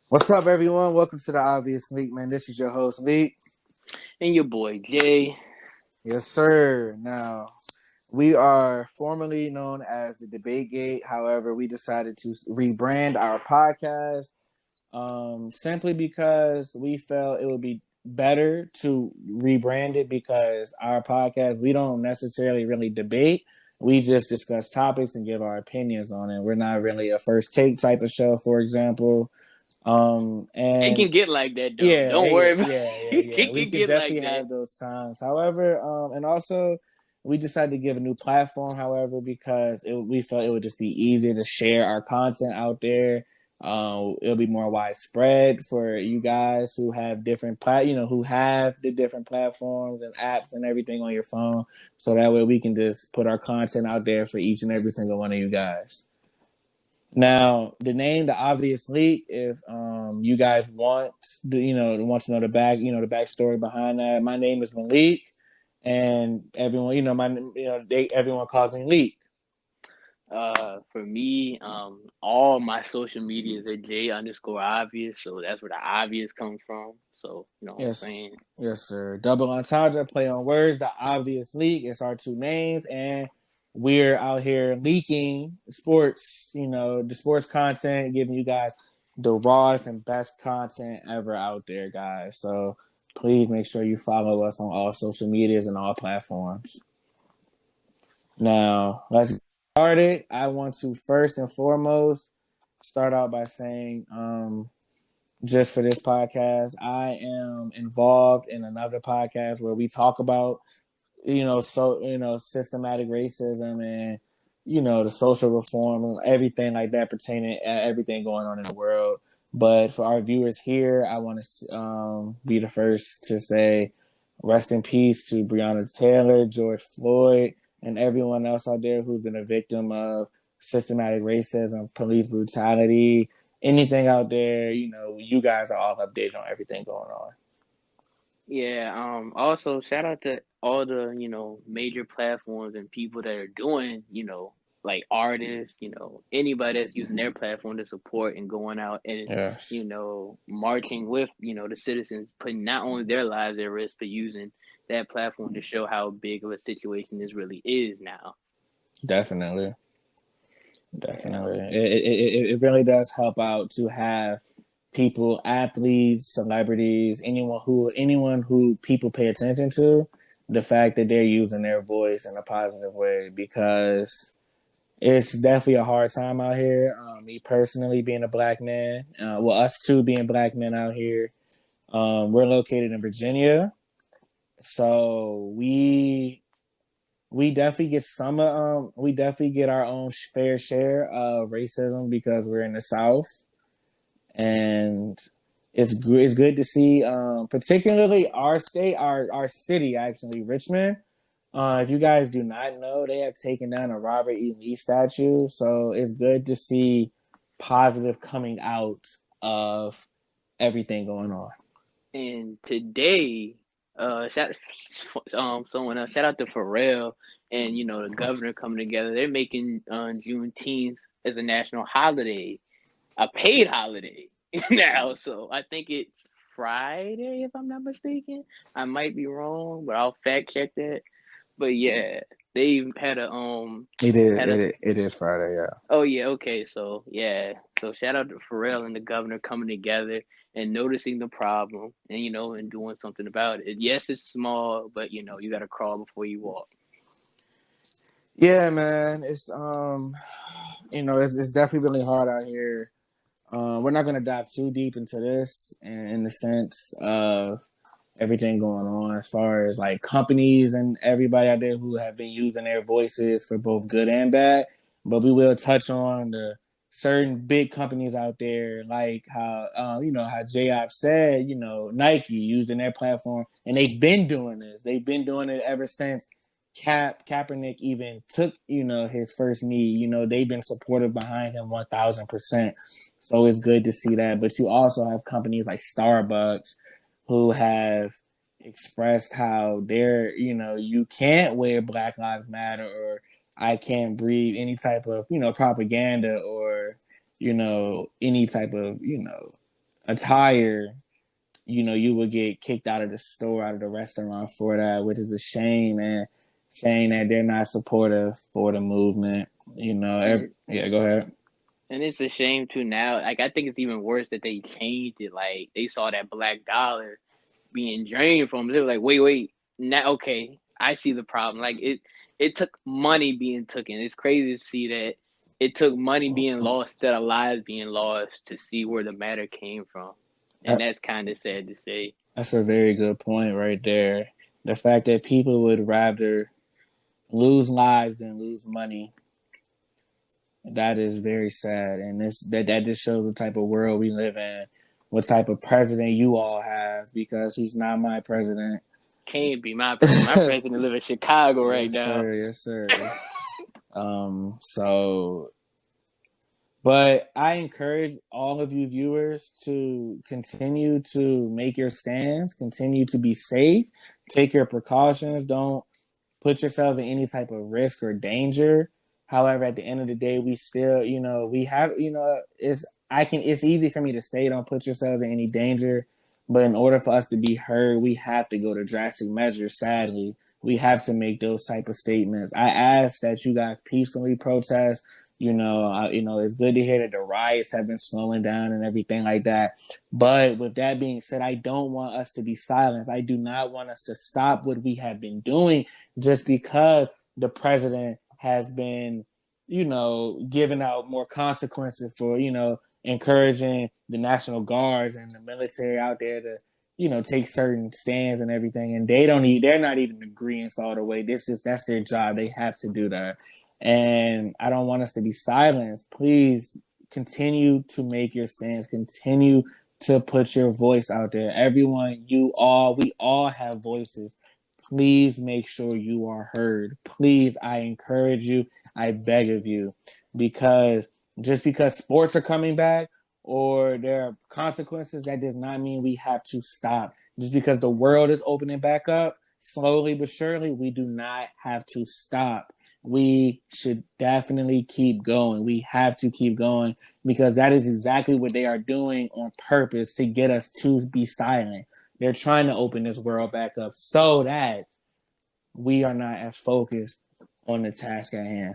What's up, everyone? Welcome to the Obvious Leak, man. This is your host, Leak. And your boy Jay. Yes, sir. Now, we are formerly known as the Debate Gate. However, we decided to rebrand our podcast simply because we felt it would be better to rebrand it because our podcast, we don't necessarily really debate. We just discuss topics and give our opinions on it. We're not really a first take type of show, for example. It And can get like that though. Yeah, Don't worry about yeah. it. It We can could get like definitely that. have those times. However, and also we decided to give a new platform. However, because we felt it would just be easier to share our content out there. It'll be more widespread for you guys who have who have the different platforms and apps and everything on your phone. So that way we can just put our content out there for each and every single one of you guys. Now, the name, the obvious leak. If you guys want to know the backstory behind that. My name is Malik, and everyone, everyone calls me Leak. For me, all my social medias are J underscore obvious, so that's where the obvious comes from. So you know what I'm Yes, saying? yes, sir. Double entendre, play on words. The obvious leak. It's our two names, and we're out here leaking sports. The sports content, giving you guys the rawest and best content ever out there, guys. So please make sure you follow us on all social medias and all platforms. Now, let's get started. I want to first and foremost start out by saying, just for this podcast, I am involved in another podcast where we talk about, systematic racism and, the social reform and everything like that pertaining everything going on in the world. But for our viewers here, I want to be the first to say rest in peace to Breonna Taylor, George Floyd, and everyone else out there who's been a victim of systematic racism, police brutality, anything out there. You guys are all updated on everything going on. Yeah. Also, shout out to all the major platforms and people that are doing like artists, anybody that's using their platform to support and going out and Yes, marching with the citizens, putting not only their lives at risk but using that platform to show how big of a situation this really is now. definitely. Yeah. Definitely. It really does help out to have people, athletes, celebrities, anyone who people pay attention to, the fact that they're using their voice in a positive way because it's definitely a hard time out here. Me personally being a black man, us two being black men out here. We're located in Virginia, so we definitely get we definitely get our own fair share of racism because we're in the South, and it's good to see, particularly our state, our city, actually, Richmond. If you guys do not know, they have taken down a Robert E. Lee statue, so it's good to see positive coming out of everything going on. And today, shout someone else, shout out to Pharrell and the governor coming together. They're making Juneteenth as a national holiday, a paid holiday now. So I think it's Friday, if I'm not mistaken. I might be wrong, but I'll fact check that. But yeah, they had a It is had a it is Friday, yeah. oh yeah, okay, so yeah. So shout out to Pharrell and the governor coming together and noticing the problem and and doing something about it. Yes, it's small, but you gotta crawl before you walk. Yeah, man. It's definitely really hard out here. We're not going to dive too deep into this in the sense of everything going on as far as like companies and everybody out there who have been using their voices for both good and bad. But we will touch on the certain big companies out there, like how J.Op said, Nike using their platform, and they've been doing this. They've been doing it ever since Kaepernick even took his first knee. They've been supportive behind him 1,000%. So it's good to see that. But you also have companies like Starbucks who have expressed how you can't wear Black Lives Matter or I can't breathe any type of, propaganda or, any type of, attire, you would get kicked out of the store, out of the restaurant for that, which is a shame. And saying that they're not supportive for the movement, And yeah, go ahead. and it's a shame too now. Like I think it's even worse that they changed it. Like they saw that black dollar being drained from them. They were like, wait, now okay, I see the problem. Like it took money being taken. It's crazy to see that it took money being lost instead of lives being lost to see where the matter came from. And That, that's kind of sad to say. that's a very good point right there. The fact that people would rather lose lives than lose money, that is very sad. And that just shows the type of world we live in, what type of president you all have, because he's not my president. Can't be my president. My president live in Chicago right Yes, now. sir. Yes, sir. So, but I encourage all of you viewers to continue to make your stands, continue to be safe, take your precautions, don't put yourselves in any type of risk or danger. However, at the end of the day, we still, we have, it's easy for me to say don't put yourselves in any danger, but in order for us to be heard, we have to go to drastic measures. Sadly, we have to make those type of statements. I ask that you guys peacefully protest. It's good to hear that the riots have been slowing down and everything like that. But with that being said, I don't want us to be silenced. I do not want us to stop what we have been doing just because the president has been, giving out more consequences for, encouraging the National Guards and the military out there to, take certain stands and everything. And they're not even agreeing all the way. That's their job. They have to do that. And I don't want us to be silenced. Please continue to make your stands, continue to put your voice out there. Everyone, we all have voices. Please make sure you are heard. Please, I encourage you, I beg of you, because just because sports are coming back or there are consequences, that does not mean we have to stop. Just because the world is opening back up, slowly but surely, we do not have to stop. We should definitely keep going. We have to keep going because that is exactly what they are doing on purpose to get us to be silent. They're trying to open this world back up so that we are not as focused on the task at hand.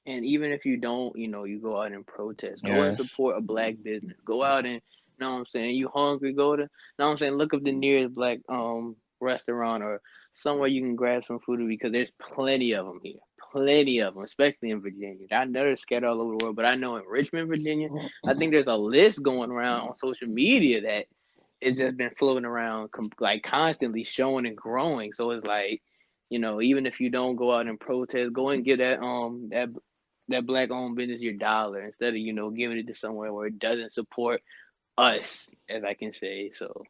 And even if you don't, you go out and protest. Go and Yes. support a black business. Go out and, know what I'm saying, you hungry, go to, know what I'm saying, look up the nearest black restaurant or somewhere you can grab some food because there's plenty of them here. Plenty of them, especially in Virginia. I know they're scattered all over the world, but I know in Richmond, Virginia, I think there's a list going around on social media that it's just been floating around like constantly showing and growing. So it's like, even if you don't go out and protest, go and get that black owned business your dollar instead of giving it to somewhere where it doesn't support us, as I can say. So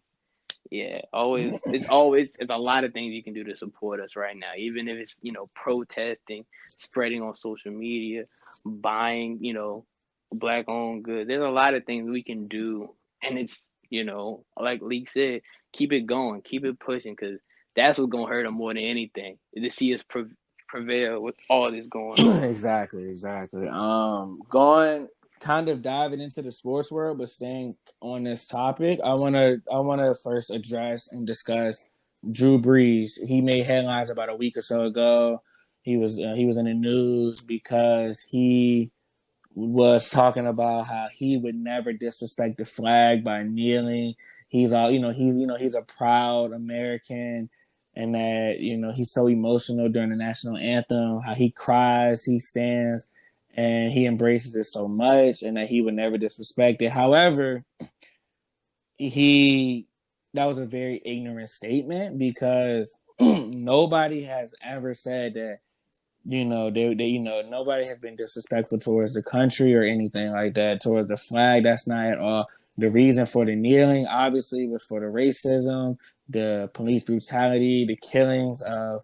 yeah, it's a lot of things you can do to support us right now, even if it's protesting, spreading on social media, buying black owned goods. There's a lot of things we can do, and it's like Leek said, keep it going, keep it pushing, because that's what's gonna hurt them more than anything. To see us prevail with all this going on. Exactly. Going kind of diving into the sports world, but staying on this topic, I wanna first address and discuss Drew Brees. He made headlines about a week or so ago. He was in the news because he was talking about how he would never disrespect the flag by kneeling. He's a proud American, and that he's so emotional during the national anthem. How he cries, he stands, and he embraces it so much, and that he would never disrespect it. However, he that was a very ignorant statement because nobody has ever said that nobody has been disrespectful towards the country or anything like that, towards the flag. That's not at all. The reason for the kneeling, obviously, was for the racism, the police brutality, the killings of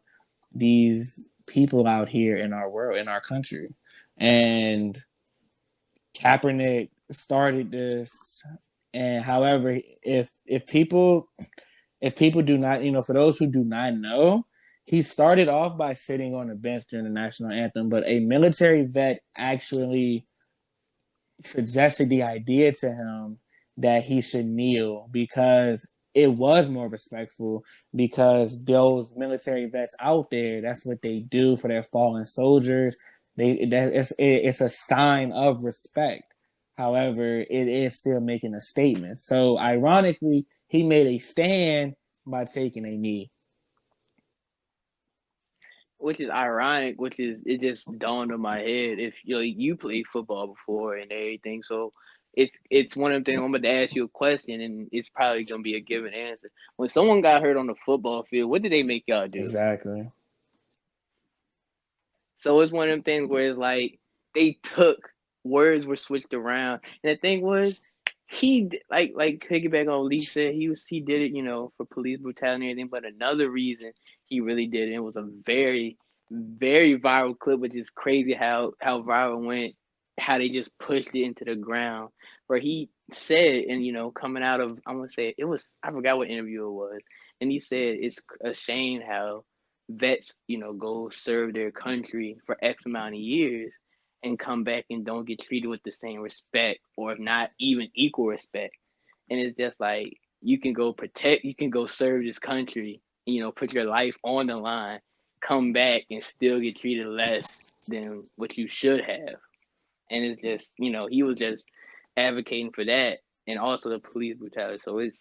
these people out here in our world, in our country. And Kaepernick started this. And however, if people do not, for those who do not know, he started off by sitting on the bench during the national anthem, but a military vet actually suggested the idea to him that he should kneel because it was more respectful because those military vets out there, that's what they do for their fallen soldiers. It's a sign of respect. However, it is still making a statement. So ironically, he made a stand by taking a knee. Which is ironic, which is it just dawned on my head. If you played football before and everything, so it's one of them things. I'm about to ask you a question, and it's probably gonna be a given answer. When someone got hurt on the football field, what did they make y'all do? Exactly. So it's one of them things where it's like they took words were switched around, and the thing was like piggyback on what Lee said, he did it, for police brutality and everything. But another reason he really did it, was a very very viral clip, which is crazy how viral went, how they just pushed it into the ground. Where he said, and coming out of, I'm gonna say it was, I forgot what interview it was, and he said it's a shame how vets go serve their country for X amount of years and come back and don't get treated with the same respect, or if not even equal respect. And it's just like you can go serve this country, put your life on the line, come back and still get treated less than what you should have. And it's just, he was just advocating for that, and also the police brutality. So it's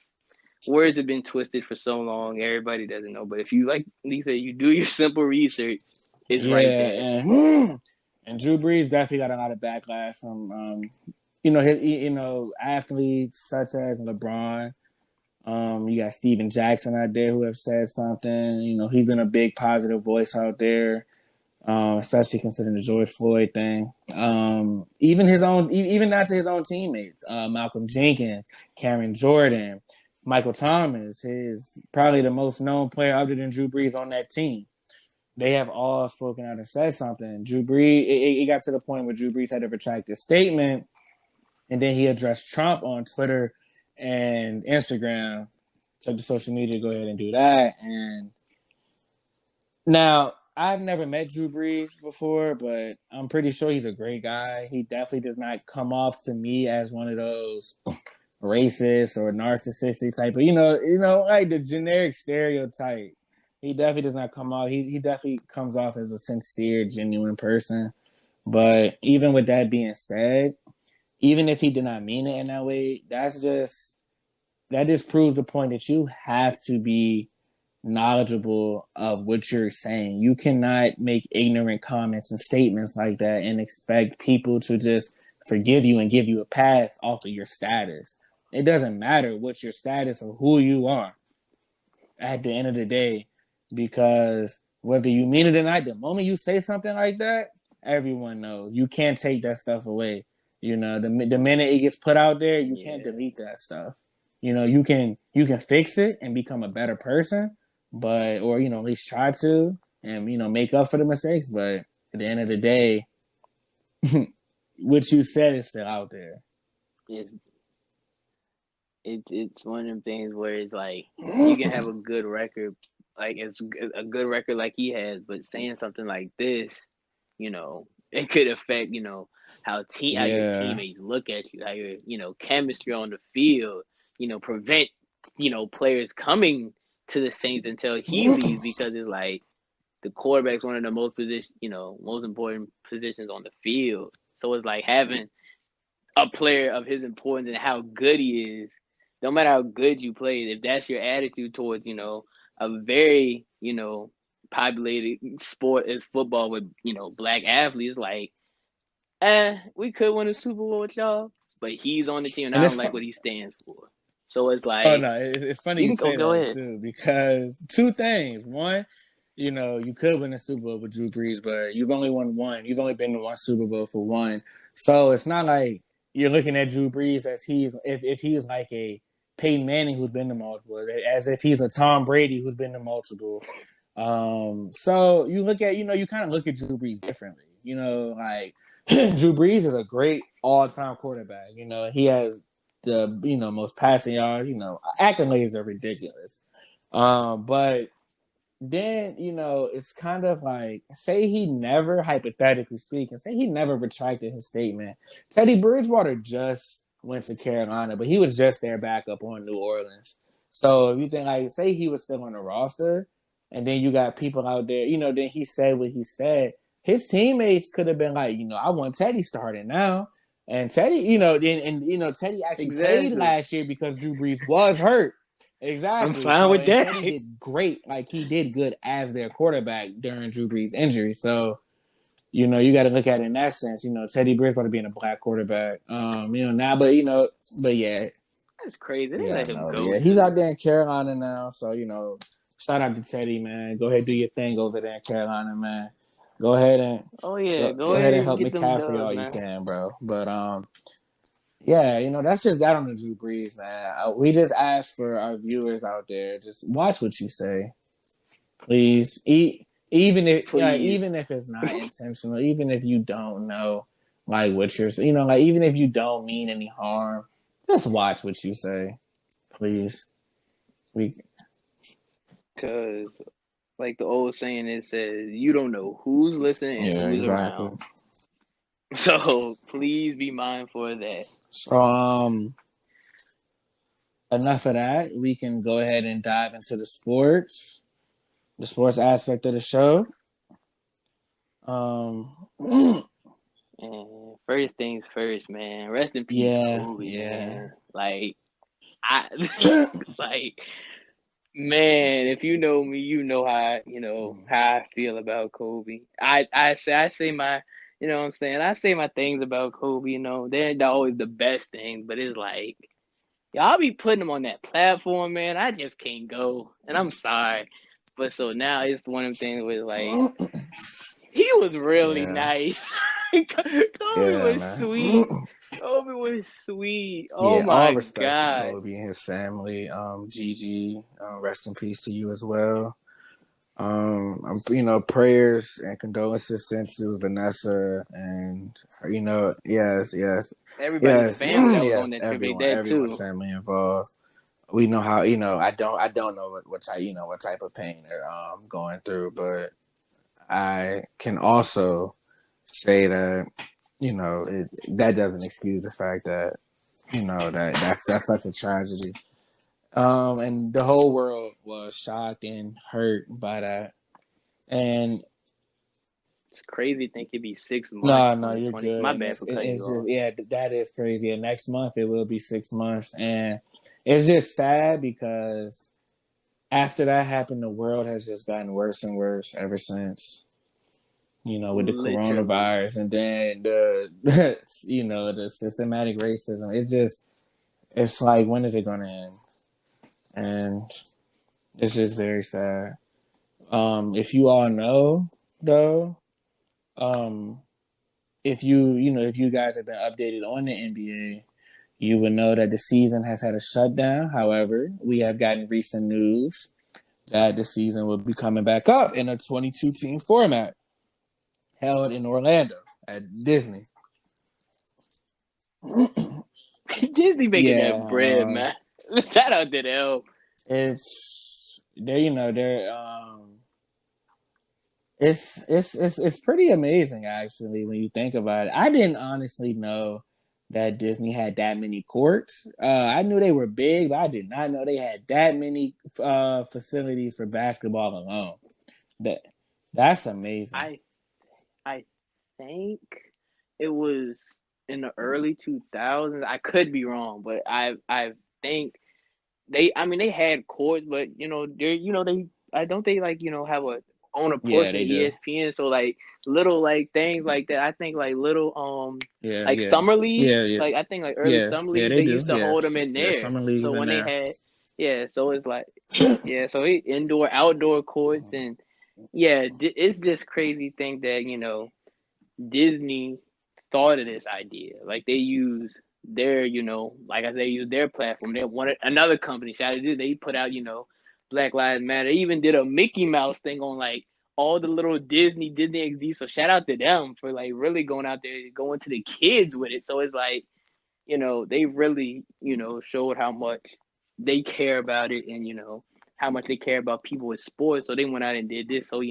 words have been twisted for so long, everybody doesn't know. But if you, like Lisa, you do your simple research, it's right Yeah, there. and Drew Brees definitely got a lot of backlash from athletes such as LeBron. You got Steven Jackson out there who have said something. He's been a big positive voice out there, especially considering the George Floyd thing. Even his own, even not to his own teammates, Malcolm Jenkins, Cameron Jordan, Michael Thomas, his probably the most known player other than Drew Brees on that team. They have all spoken out and said something. Drew Brees, it got to the point where Drew Brees had to retract his statement, and then he addressed Trump on Twitter and Instagram. Took the social media to go ahead and do that. And now I've never met Drew Brees before, but I'm pretty sure he's a great guy. He definitely does not come off to me as one of those racist or narcissistic type of, like the generic stereotype. He definitely does not come off. He definitely comes off as a sincere, genuine person. But even with that being said, even if he did not mean it in that way, that just proves the point that you have to be knowledgeable of what you're saying. You cannot make ignorant comments and statements like that and expect people to just forgive you and give you a pass off of your status. It doesn't matter what your status or who you are at the end of the day, because whether you mean it or not, the moment you say something like that, everyone knows. You can't take that stuff away. The minute it gets put out there, you can't Yeah. delete that stuff. You can fix it and become a better person, but or at least try to and make up for the mistakes. But at the end of the day, what you said is still out there. It's it's one of them things where it's like you can have a good record, like it's a good record like he has, but saying something like this, it could affect, how your Yeah. teammates look at you, how your chemistry on the field, prevent players coming to the Saints until he leaves, because it's like the quarterback's one of the most important positions on the field. So it's like having a player of his importance and how good he is, no matter how good you play, if that's your attitude towards, a very, populated sport as football with, black athletes, like, we could win a Super Bowl with y'all, but he's on the team and And I it's don't like fun. what he stands for. So it's Oh like no, it's funny you you can say go that ahead. too, because two things. One, you could win a Super Bowl with Drew Brees, but you've only won one. You've only been to one Super Bowl for one. So it's not like you're looking at Drew Brees as if he's like a Peyton Manning who's been to multiple, as if he's a Tom Brady who's been to multiple. So you kind of look at Drew Brees differently. Like Drew Brees is a great all-time quarterback. He has the most passing yards. Accolades are ridiculous. But then it's kind of like, say he never, hypothetically speaking, say he never retracted his statement. Teddy Bridgewater just went to Carolina, but he was just their backup on New Orleans. So if you think, like, say he was still on the roster, and then you got people out there, then he said what he said. His teammates could have been like, I want Teddy starting now. And Teddy, Teddy actually played Exactly. last year because Drew Brees was hurt. I'm Exactly. fine So, with and that. Teddy did great. Like, he did good as their quarterback during Drew Brees' injury. So, you got to look at it in that sense. Teddy Bridgewater being a black quarterback. Now, but yeah, That's crazy. They yeah, let him no, but go yeah, he's too. out there in Carolina now. So, shout out to Teddy, man. Go ahead, do your thing over there in Carolina, man. Go ahead and Oh yeah, go go ahead ahead and and help get them McCaffrey dubs, all you man. can, bro. But yeah, that's just that on the Drew Brees, man. We just ask for our viewers out there, just watch what you say, please. Please. Even if it's not intentional, even if you don't know, like, what you're, like, even if you don't mean any harm, just watch what you say, please. We, Cause like the old saying, it says you don't know who's listening and yeah, who's exactly. around. So please be mindful of that. So, enough of that. We can go ahead and dive into the sports aspect of the show. Um, And first things first, man. Rest in peace, yeah, Kobe, yeah. man. Like I like man, if you know me, you know how I feel about Kobe. I say my what I'm saying? I say my things about Kobe, they're not always the best things, but it's like y'all be putting him on that platform, man. I just can't go. And I'm sorry. But so now it's one of them things where like he was really Yeah, nice. Kobe yeah, was man. sweet. Kobe was sweet. Oh Yeah, all my respect for God. Kobe and his family. Gigi, rest in peace to you as well. Prayers and condolences sent to Vanessa and yes, yes, Everybody in the yes, family that was on yes. that trip, they dead Everyone's too. family involved. We know how I don't know what type what type of pain they're going through, but I can also say that that doesn't excuse the fact that that's such a tragedy. And the whole world was shocked and hurt by that. And It's crazy to think it'd be 6 months, no, no, you're 2020. good. My And bad for cutting you it's just, off. yeah, that is crazy. And next month it will be 6 months, and it's just sad because after that happened, the world has just gotten worse and worse ever since. With the Literally. coronavirus, and then the the systematic racism. It's like, when is it gonna end? And it's just very sad. If you all know, though, um, if you guys have been updated on the NBA, you would know that the season has had a shutdown. However, we have gotten recent news that the season will be coming back up in a 22 team format held in Orlando at Disney. Disney making Yeah, that bread, man. Shout out to them. it's they're you know they're it's pretty amazing, actually, when you think about it. I didn't honestly know that Disney had that many courts. I knew they were big, but I did not know they had that many facilities for basketball alone. That that's amazing. I I think it was in the early 2000s. I could be wrong, but I think they had courts, but they I don't they like have a own a Yeah, portion they of do. ESPN, so like little like things like that. I think like little Yeah, like yeah, summer yeah, leagues, yeah, like I think like early yeah, summer yeah. leagues, They they do. used to Yeah, hold them in yeah. there. Summer leagues So in when they there. had so it's like yeah, so indoor outdoor courts, and yeah, it's this crazy thing that Disney thought of this idea. Like they use their, like I said, they use their platform. They wanted another company. Shout out to they put out, Black Lives Matter. They even did a Mickey Mouse thing on like all the little Disney XD. So shout out to them for like really going out there, going to the kids with it. So it's like, they really, showed how much they care about it, and how much they care about people with sports. So they went out and did this. So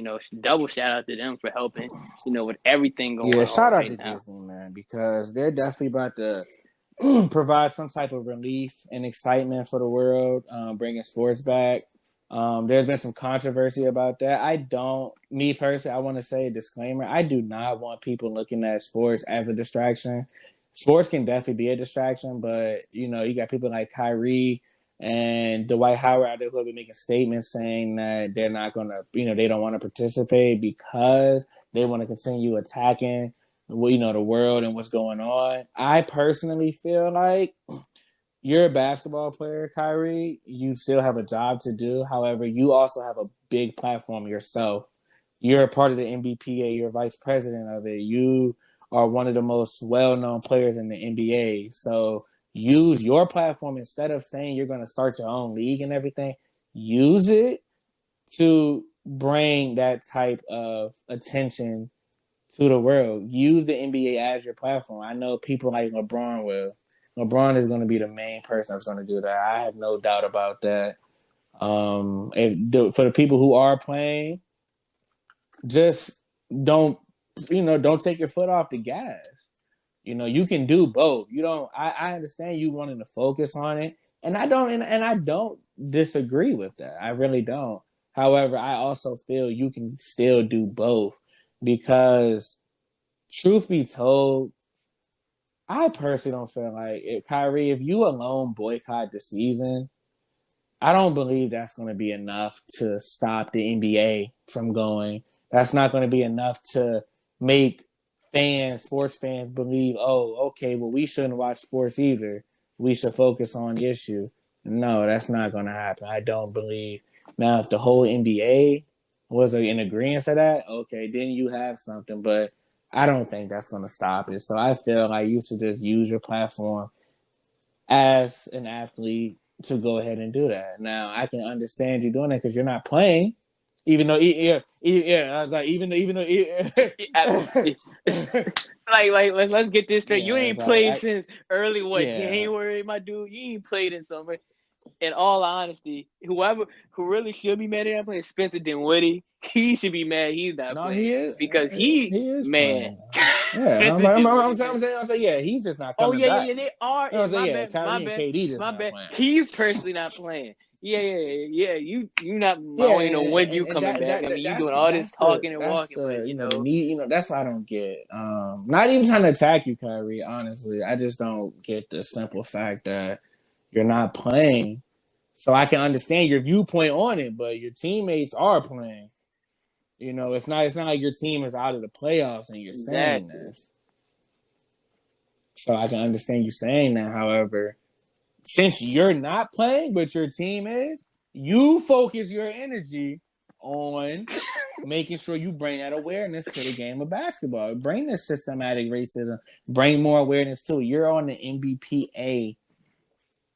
double shout out to them for helping. With everything Yeah, going shout on out right to now. Disney, man, because they're definitely about to provide some type of relief and excitement for the world, bringing sports back. There's been some controversy about that. Me personally, I want to say a disclaimer. I do not want people looking at sports as a distraction. Sports can definitely be a distraction, but you got people like Kyrie and Dwight Howard out there who have been making statements saying that they're not going to, they don't want to participate because they want to continue attacking the world and what's going on. I personally feel like you're a basketball player, Kyrie. You still have a job to do. However, you also have a big platform yourself. You're a part of the NBPA. You're vice president of it. You are one of the most well-known players in the NBA. So use your platform instead of saying you're going to start your own league and everything. Use it to bring that type of attention to the world. Use the NBA as your platform. I know people like LeBron will. LeBron is going to be the main person that's going to do that. I have no doubt about that. For the people who are playing, just don't don't take your foot off the gas. You can do both. You don't. I understand you wanting to focus on it, and I don't disagree with that. I really don't. However, I also feel you can still do both because truth be told, I personally don't feel like Kyrie, if you alone boycott the season, I don't believe that's going to be enough to stop the NBA from going. That's not going to be enough to make sports fans believe, oh, okay, well, we shouldn't watch sports either. We should focus on the issue. No, that's not going to happen. I don't believe. Now, if the whole NBA was in agreement to that, okay, then you have something. But I don't think that's going to stop it. So I feel like you should just use your platform as an athlete to go ahead and do that. Now I can understand you doing that because you're not playing, even though I was like even though like let's get this straight. You yeah, it's ain't like played since early yeah. January, my dude. You ain't played in summer. In all honesty, who really should be mad at that playing Spencer Dinwiddie, he should be mad he's not No, playing because he is man, playing. Yeah, Spencer Dinwiddie, man. I'm saying yeah, he's just not Oh coming yeah, yeah, back. yeah. They are. You know what I'm saying? My Yeah, bad, my Kyrie and bad, KD just my not bad. playing. He's personally not playing. Yeah, yeah, yeah. You not. I Yeah, don't even know when you and coming back. I mean, you doing all this talking and that's walking, the but the need. That's what I don't get. Not even trying to attack you, Kyrie. Honestly, I just don't get the simple fact that you're not playing. So I can understand your viewpoint on it, but your teammates are playing. It's not like your team is out of the playoffs and you're saying exactly. this. So I can understand you saying that. However, since you're not playing, but your team is, you focus your energy on making sure you bring that awareness to the game of basketball. Bring this systematic racism. Bring more awareness to it. You're on the NBPA.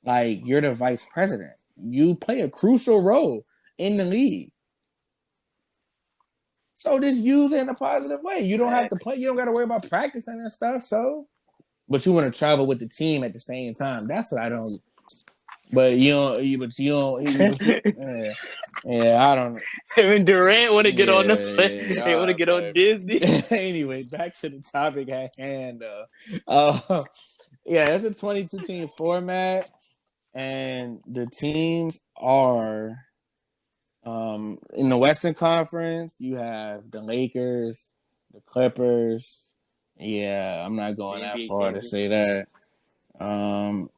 Like, you're the vice president. You play a crucial role in the league. So just use it in a positive way. You don't have to Exactly. play. You don't got to worry about practicing and stuff. So, but you want to travel with the team at the same time. That's what I don't. But you don't. But you don't. But you. Yeah, I don't. When Durant want to get on the play, Yeah. they All want to right, get on but Disney. anyway, back to the topic at hand. Yeah, it's a 22 team format, and the teams are in the Western Conference. You have the Lakers, the Clippers. Yeah, I'm not The going that NBA far to champion. say that. Um,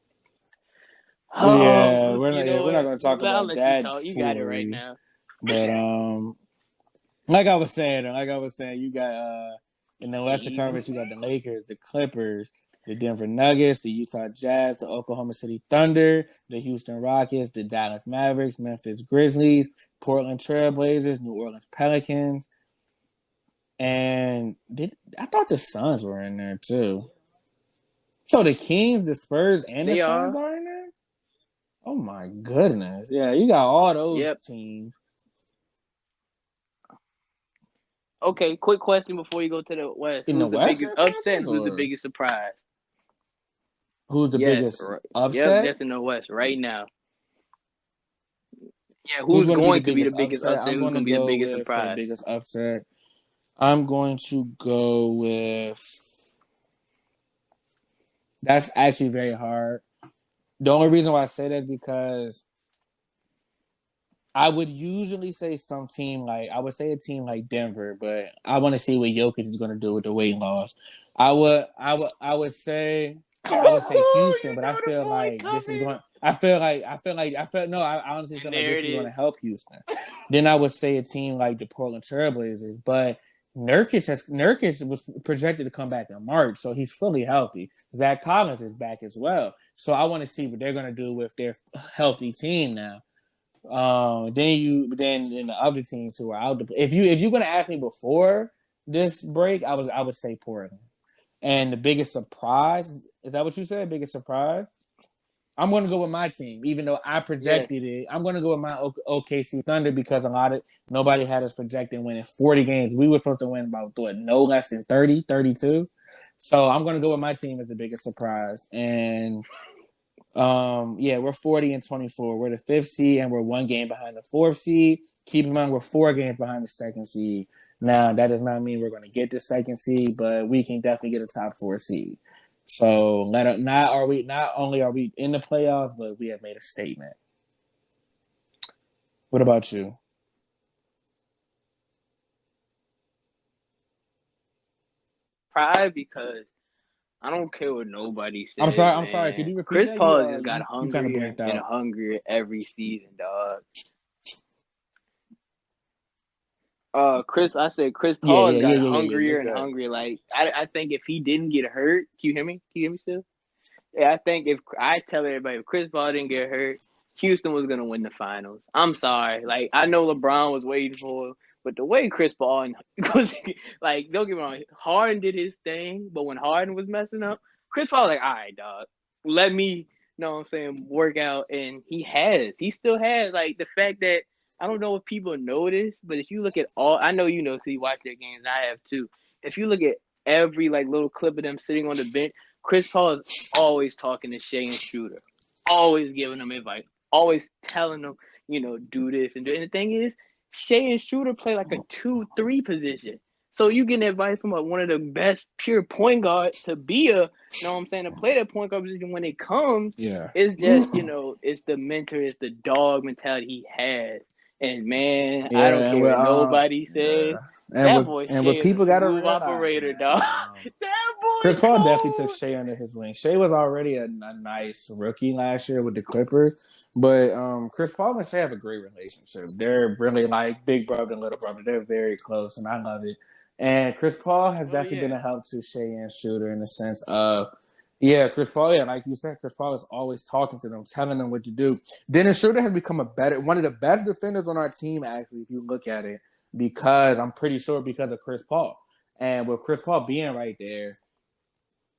yeah, Oh, you we're know not what? going to talk I'll about let you that talk. You got it right foolery. now. But like I was saying, you got in the The Western Eagles. Conference, you got the Lakers, the Clippers, the Denver Nuggets, the Utah Jazz, the Oklahoma City Thunder, the Houston Rockets, the Dallas Mavericks, Memphis Grizzlies, Portland Trailblazers, New Orleans Pelicans, and I thought the Suns were in there too. So the Kings, the Spurs, and the They Suns are. are in there. Oh my goodness! Yeah, you got all those Yep. teams Okay, quick question before you go to the West. in the Who's the biggest Western upset Conference, and who's the or biggest surprise? who's the Yes. biggest Right. Yep, upset? that's in the West right now. Yeah, Who's who's going to be the going to be the biggest biggest upset? upset? I'm Who's going to going to be the go biggest with for the surprise? biggest upset. I'm going to go with. That's actually very hard. The only reason why I say that is because I would usually say some team like I would say a team like Denver, but I want to see what Jokic is going to do with the weight loss. I would say Oh, Houston, you but I know the feel boy like this is coming, going. I honestly and feel like there this it is going is. to help Houston. Then I would say a team like the Portland Trailblazers, but Nurkic was projected to come back in March, so he's fully healthy. Zach Collins is back as well, so I want to see what they're going to do with their healthy team now. Then in the other teams who are out. If you're gonna ask me before this break, I would say Portland. And the biggest surprise is that what you said? Biggest surprise? I'm going to go with my team, even though I Yes. projected it. I'm going to go with my OKC Thunder because nobody had us projecting winning 40 games. We were supposed to win about no less than 30, 32. So I'm going to go with my team as the biggest surprise. And yeah, we're 40-24. We're the fifth seed, and we're one game behind the fourth seed. Keep in mind, we're 4 games behind the second seed. Now, that does not mean we're going to get the second seed, but we can definitely get a top 4 seed. So not only are we in the playoffs, but we have made a statement. What about you? Pride because I don't care what nobody I'm says, sorry. I'm sorry. Could man. you repeat Chris that? Paul just got You kind of hungrier blanked and out. hungrier every season, dog. I said Chris Yeah, Paul yeah, has yeah, got yeah, yeah, yeah. You're hungrier and good. hungrier. Like I think if he didn't get hurt, can you hear me? Can you hear me still? Yeah, I think if I tell everybody if Chris Paul didn't get hurt, Houston was gonna win the finals. I'm sorry. Like I know LeBron was waiting for, but the way Chris Paul and was like, don't get me wrong, Harden did his thing, but when Harden was messing up, Chris Paul was like, all right, dog, let me, know what I'm saying, work out, and he still has like the fact that I don't know if people notice, but if you look at all, I know you know, because you watch their games, and I have too. If you look at every like little clip of them sitting on the bench, Chris Paul is always talking to Shea and Shooter, always giving them advice, always telling them, do this and do. And the thing is, Shea and Shooter play like a 2-3 position. So you getting advice from one of the best pure point guards to be know what I'm saying, to play that point guard position when it comes. Yeah. It's just, it's the mentor, it's the dog mentality he has. And man, I don't Yeah, and care what nobody yeah, says. That boy and what Shea is a people got to smooth realize, operator, dog. man. That Chris boy Paul definitely took cold. Shea under his wing. Shea was already a nice rookie last year with the Clippers, but Chris Paul and Shea have a great relationship. They're really like big brother and little brother. They're very close, and I love it. And Chris Paul has Oh definitely been yeah. a help to Shea and Shooter in the sense of, yeah, Chris Paul. Yeah, like you said, Chris Paul is always talking to them, telling them what to do. Dennis Schroeder has become one of the best defenders on our team. Actually, if you look at it, because I'm pretty sure because of Chris Paul, and with Chris Paul being right there,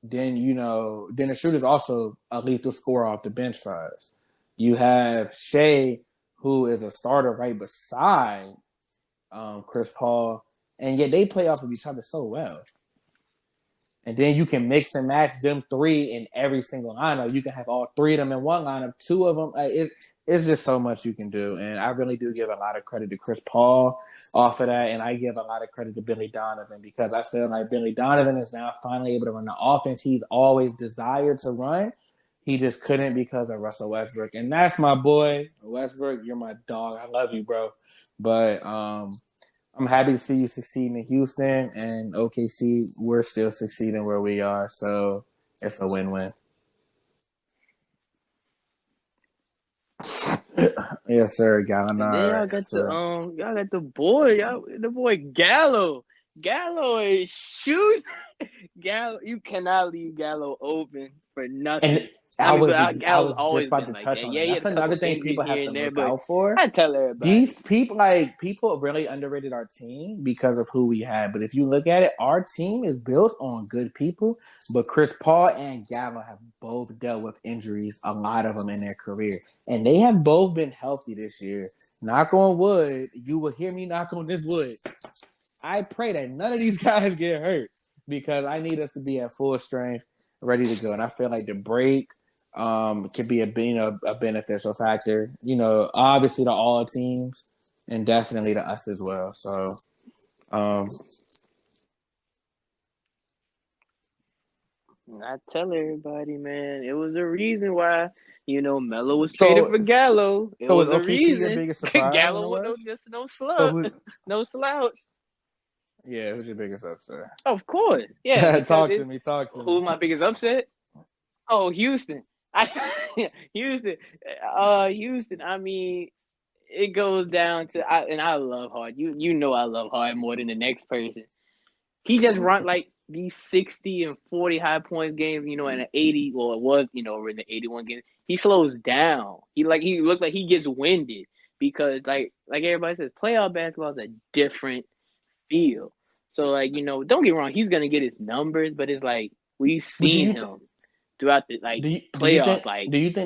then Dennis Schroeder is also a lethal scorer off the bench for us. You have Shea, who is a starter right beside Chris Paul, and yet they play off of each other so well. And then you can mix and match them three in every single lineup. You can have all three of them in one lineup, two of them. It's just so much you can do. And I really do give a lot of credit to Chris Paul off of that. And I give a lot of credit to Billy Donovan because I feel like Billy Donovan is now finally able to run the offense he's always desired to run. He just couldn't because of Russell Westbrook. And that's my boy, Westbrook. You're my dog. I love you, bro. But I'm happy to see you succeeding in Houston and OKC. We're still succeeding where we are, so it's a win-win. Yes, sir, And then Gallinari. Yes, sir. y'all got the boy Gallo. Gallo is shoot. Gallo, you cannot leave Gallo open for And nothing. I I mean, was but I Gallo's was just always about been to like touch that. on Yeah, that. he had That's a couple another thing injuries people have here to and there, look but out for. I tell everybody. These people really underrated our team because of who we had. But if you look at it, our team is built on good people. But Chris Paul and Gallo have both dealt with injuries, a lot of them in their career, and they have both been healthy this year. Knock on wood. You will hear me knock on this wood. I pray that none of these guys get hurt because I need us to be at full strength, ready to go. And I feel like the break could be a beneficial factor. Obviously to all teams and definitely to us as well. So, um, I tell everybody, man, it was a reason why Melo was traded so for Gallo. It so is was a OKC your reason. biggest surprise in Gallo the was West? no So slouch, who? no slouch. Yeah, who's your biggest upset? Of course, yeah, because Talk to me. Talk to me. who's my biggest upset? Oh, Houston. Houston. Houston. I mean, it goes down to and I love Hard. You know I love Hard more than the next person. He just run like these 60 and 40 high points games, in an 80. Well, it was, in the 81 game. He slows down. He looked like he gets winded because like everybody says, playoff basketball is a different feel. So don't get me wrong, he's gonna get his numbers, but it's like we've But seen him throughout the do you think playoffs,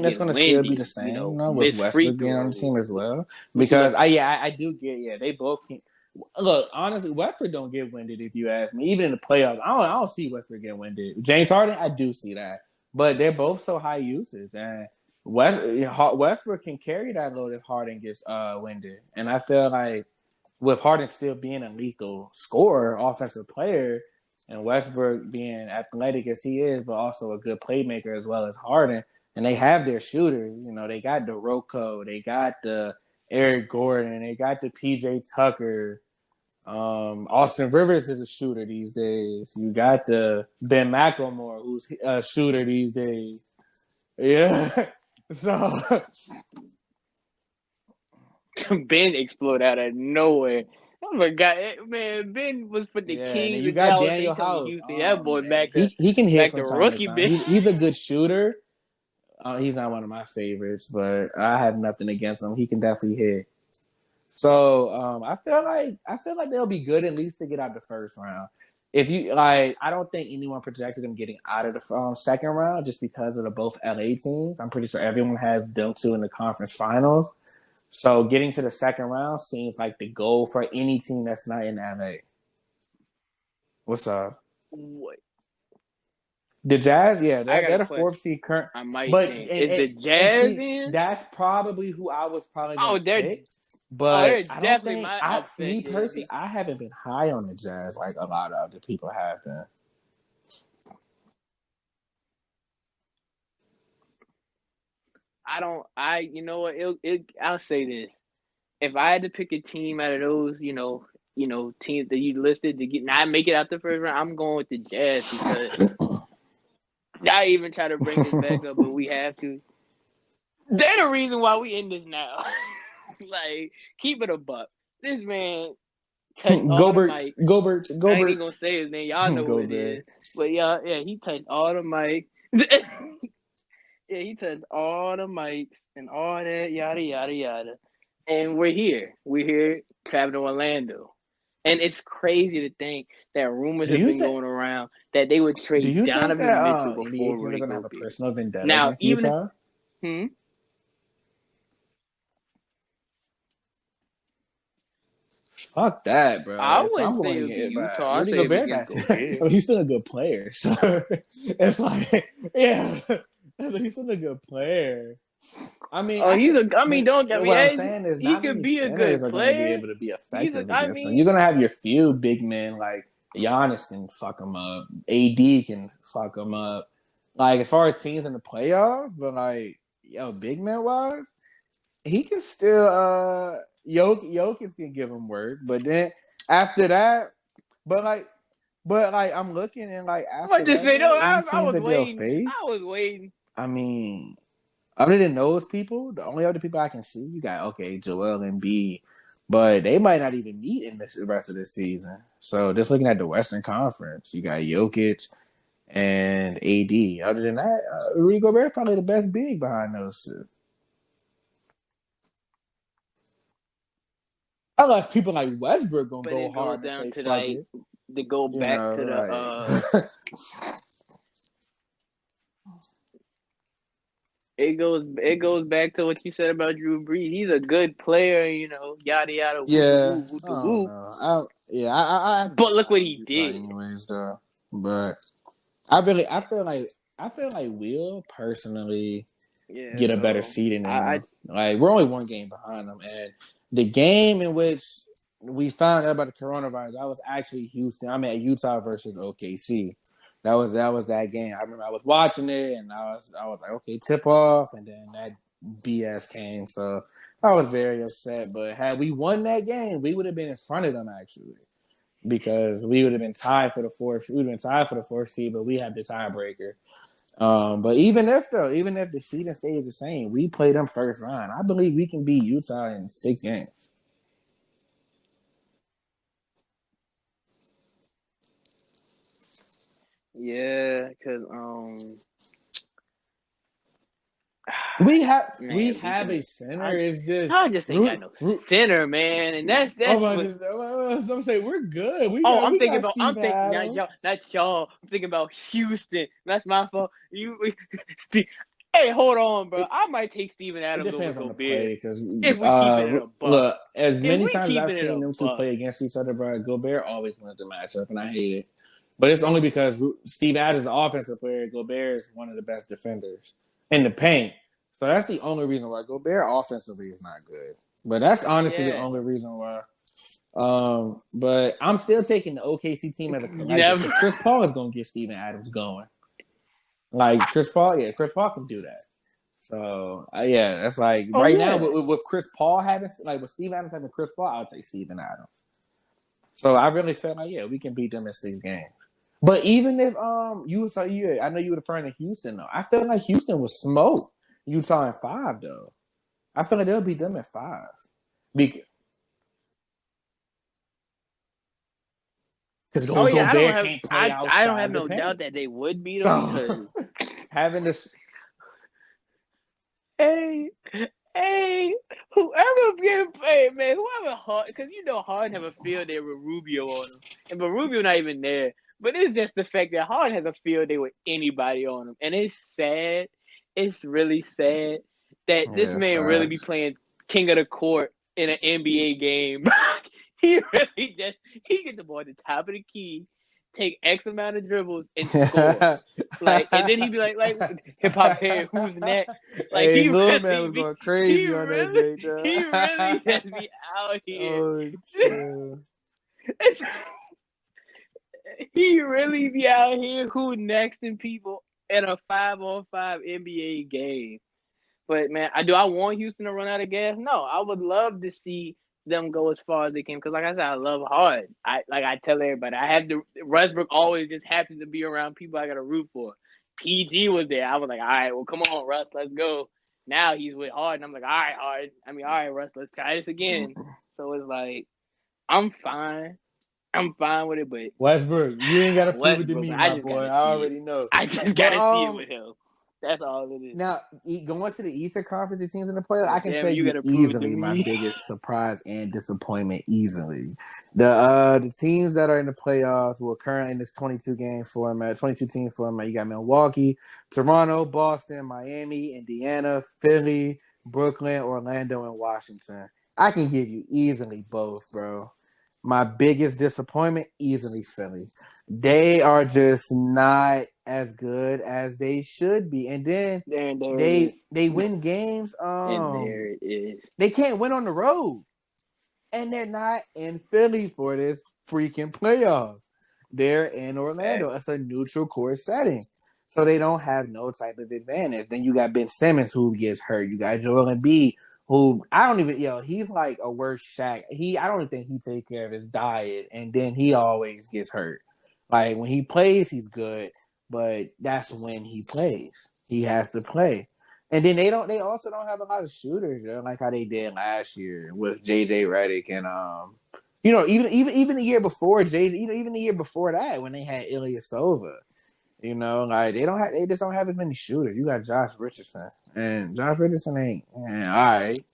that's get going to still be the windy, same? With miss free Westbrook being on the throws. team as well, What you because looking at? I do get they both can. Look, honestly, Westbrook don't get winded if you ask me. Even in the playoffs, I don't see Westbrook get winded. James Harden, I do see that, but they're both so high usage, and Westbrook can carry that load if Harden gets winded, and I feel like with Harden still being a lethal scorer, offensive player, and Westbrook being athletic as he is, but also a good playmaker as well as Harden, and they have their shooters. They got the Rocco, they got the Eric Gordon, they got the PJ Tucker. Austin Rivers is a shooter these days. You got the Ben McLemore, who's a shooter these days. Yeah. So Ben explode out of nowhere. I forgot, man. Ben was for the yeah, and then Kings you of got Dallas. They Daniel come to House. Houston. That boy Man, he can hit back to from time to rookie time. Ben. He's a good shooter. He's not one of my favorites, but I have nothing against him. He can definitely hit. So I feel like they'll be good at least to get out the first round. If you like, I don't think anyone projected them getting out of the second round just because of the both LA teams. I'm pretty sure everyone has them two in the conference finals. So getting to the second round seems like the goal for any team that's not in LA. What's up? What? The Jazz, yeah, I got they're a the fourth question. seed current, I might but change. Is and the and Jazz see in? that's probably who I was probably Oh, gonna they're pick, but they're I don't definitely think my I upset, me personally JB. I haven't been high on the Jazz like a lot of other people have been. I don't. You know what? I'll say this. If I had to pick a team out of those, teams that you listed to get not make it out the first round, I'm going with the Jazz because I even try to bring this back up, but we have to. They're the reason why we in this now. Like, keep it a buck. This man touched all the Gobert, mics. Gobert, I ain't Gobert, even gonna say his name. Y'all know who it Gobert. is. But yeah, he touched all the mics. Yeah, he touched all the mics and all that, yada yada yada. And we're here. We're here traveling to Orlando. And it's crazy to think that rumors Do have you been think? going around that they would Do trade you think that Donovan Mitchell NBA before teams are Rudy gonna have a Gobert. personal vendetta Now, against even if Utah? hmm, Fuck that, bro. I If I'm wouldn't say going it to would be get Utah. I'd Rudy say it'd be Gobert, against so Gobert. he's still a good player. So it's like, yeah, he's still a good player. I mean, Oh, I mean, but don't get me. what I'm Yeah, saying is, he not could many be a centers good are going to be player. able to be He's effective I against him. You're mean, going to have your few big men like Giannis can fuck him up, AD can fuck him up. Like as far as teams in the playoffs, but like big man wise, he can still Jokic can give him work, but then after that, but like I'm looking and like I'm about after to that say though, no. any I teams was that they'll waiting. I face, was waiting. I mean, other than those people, the only other people I can see, you got Joel Embiid, but they might not even meet in the rest of the season. So just looking at the Western Conference, you got Jokic and AD. Other than that, Rudy Gobert probably the best big behind those two. Unless people like Westbrook gonna But go it goes hard and down say to fuck it, to go back to like it goes back to what you said about Drew Brees. He's a good player, yada yada, woo the yeah, woo, woo I the don't woo. know. I have to But get look high what on he Utah did. anyways though. But I feel like I feel like we'll personally Yeah, get a better so seeding than I them. Like we're only one game behind them, and the game in which we found out about the coronavirus, I was actually Houston. I'm at Utah versus OKC. That was that game. I remember I was watching it, and I was like, okay, tip off, and then that BS came. So I was very upset. But had we won that game, we would have been in front of them actually, because we would have been tied for the fourth. We would have been tied for the fourth seed, but we have the tiebreaker. But even if the seeding stays the same, we play them first round. I believe we can beat Utah in 6 games. yeah, cause We man, have a center. I It's just I just ain't got root no root. center, man, and Oh that's my! what. I'm saying we're good. We Oh, got we got Steve Not Adams. y'all, not y'all. I'm thinking about Houston. That's my fault. Steve, hey, hold on, bro. It, I might take Steven it Adams over depends on the Gobert play because if we keeping it a buck. look, as If many we times as I've keeping it seen a them two buck, play against each other, bro, Gobert always wins the matchup, and I hate it. But it's only because Steve Adams is an offensive player. Gobert is one of the best defenders in the paint. So that's the only reason why Gobert offensively is not good. But that's honestly the yeah, only reason why. But I'm still taking the OKC team as a collective never. because Chris Paul is going to get Steven Adams going. Like Chris Paul can do that. So yeah, that's like Oh right now yeah. with Chris Paul having like with Steve Adams having Chris Paul, I would take Steven Adams. So I really felt like we can beat them in 6 games. But even if I know you were referring to Houston though. I feel like Houston was smoke Utah in 5 though. I feel like they'll beat them in 5. Because Oh yeah. Gobert can't play I don't have outside the no doubt paint. that they would beat them So because having this hey, hey, whoever get paid, man, whoever hard, because Harden have a field day with Rubio on him, but Rubio not even there. But it's just the fact that Harden has a field day with anybody on him, and it's sad. It's really sad that this yeah, man really be facts. playing king of the court in an NBA game. He get the ball at the top of the key, take X amount of dribbles and score. Like, and then he'd be like hip hop head, who's next? Like Hey, little man was going crazy on that J he really though. just be out here. Oh, chill. He really be out here who next in people in a 5-on-5 NBA game. But man, I want Houston to run out of gas? No, I would love to see them go as far as they can. Because like I said, I love Harden. I tell everybody, I have to. Westbrook always just happens to be around people I got to root for. PG was there. I was like, all right, well, come on, Russ, let's go. Now he's with Harden. I'm like, all right, Harden. All right, Russ, let's try this again. So it's like, I'm fine. I'm fine with it, but Westbrook, you ain't gotta prove it to Westbrook, me, I my just boy. gotta I see it. already know. I just But gotta see it with him. That's all it is. now going to the Eastern Conference, the teams in the playoffs, I can Damn, tell you you gotta prove it to easily my me. biggest surprise and disappointment. Easily, the teams that are in the playoffs were currently in this 22 team format. You got Milwaukee, Toronto, Boston, Miami, Indiana, Philly, Brooklyn, Orlando, and Washington. I can give you easily both, bro. My biggest disappointment, easily Philly. They are just not as good as they should be. And then There it is. they win games. And there it is. They can't win on the road. And they're not in Philly for this freaking playoffs. They're in Orlando. Facts. It's a neutral court setting. So they don't have no type of advantage. Then you got Ben Simmons who gets hurt. You got Joel Embiid who I don't even he's like a worse Shaq. I don't even think he take care of his diet, and then he always gets hurt. Like when he plays, he's good, but that's when he plays. He has to play. And then they also don't have a lot of shooters, like how they did last year with JJ Redick and even the year before even the year before that when they had Ilyasova. Like they just don't have as many shooters. You got Josh Richardson. And Josh Richardson ain't all right.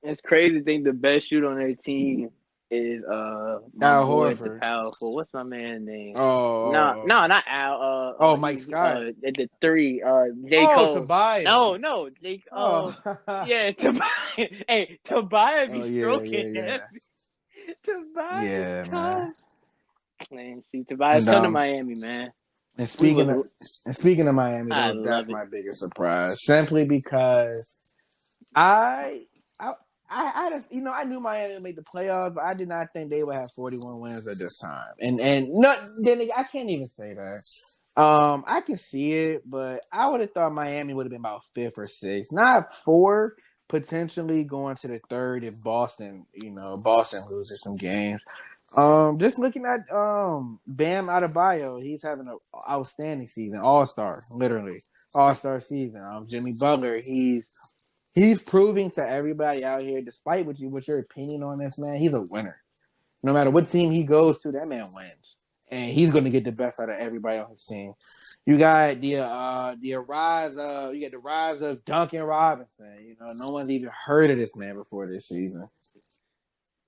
It's crazy to think the best shooter on their team is my Al boy at the Horford. powerful. What's my man's name? No, Oh, no, not Al. Mike He's Scott. at the 3. J Oh, Cole. Tobias. No, Jake. Oh, Yeah, Tobias. Hey, Tobias be oh yeah, yeah, stroking yeah, that. Tobias yeah, man. come. Man, see, Tobias And come to Miami, man. And We speaking of would. and speaking of Miami, I though, that's love it. my biggest surprise. Simply because I I I knew Miami would make the playoffs, but I did not think they would have 41 wins at this time. And not then I can't even say that. I can see it, but I would have thought Miami would have been about fifth or sixth, not fourth. Potentially going to the third if Boston loses some games. Just looking at Bam Adebayo, he's having an outstanding season, All Star, literally All Star season. Jimmy Butler, he's proving to everybody out here, despite what your opinion on this man, he's a winner. No matter what team he goes to, that man wins, and he's going to get the best out of everybody on his team. You got the rise of Duncan Robinson. No one's even heard of this man before this season.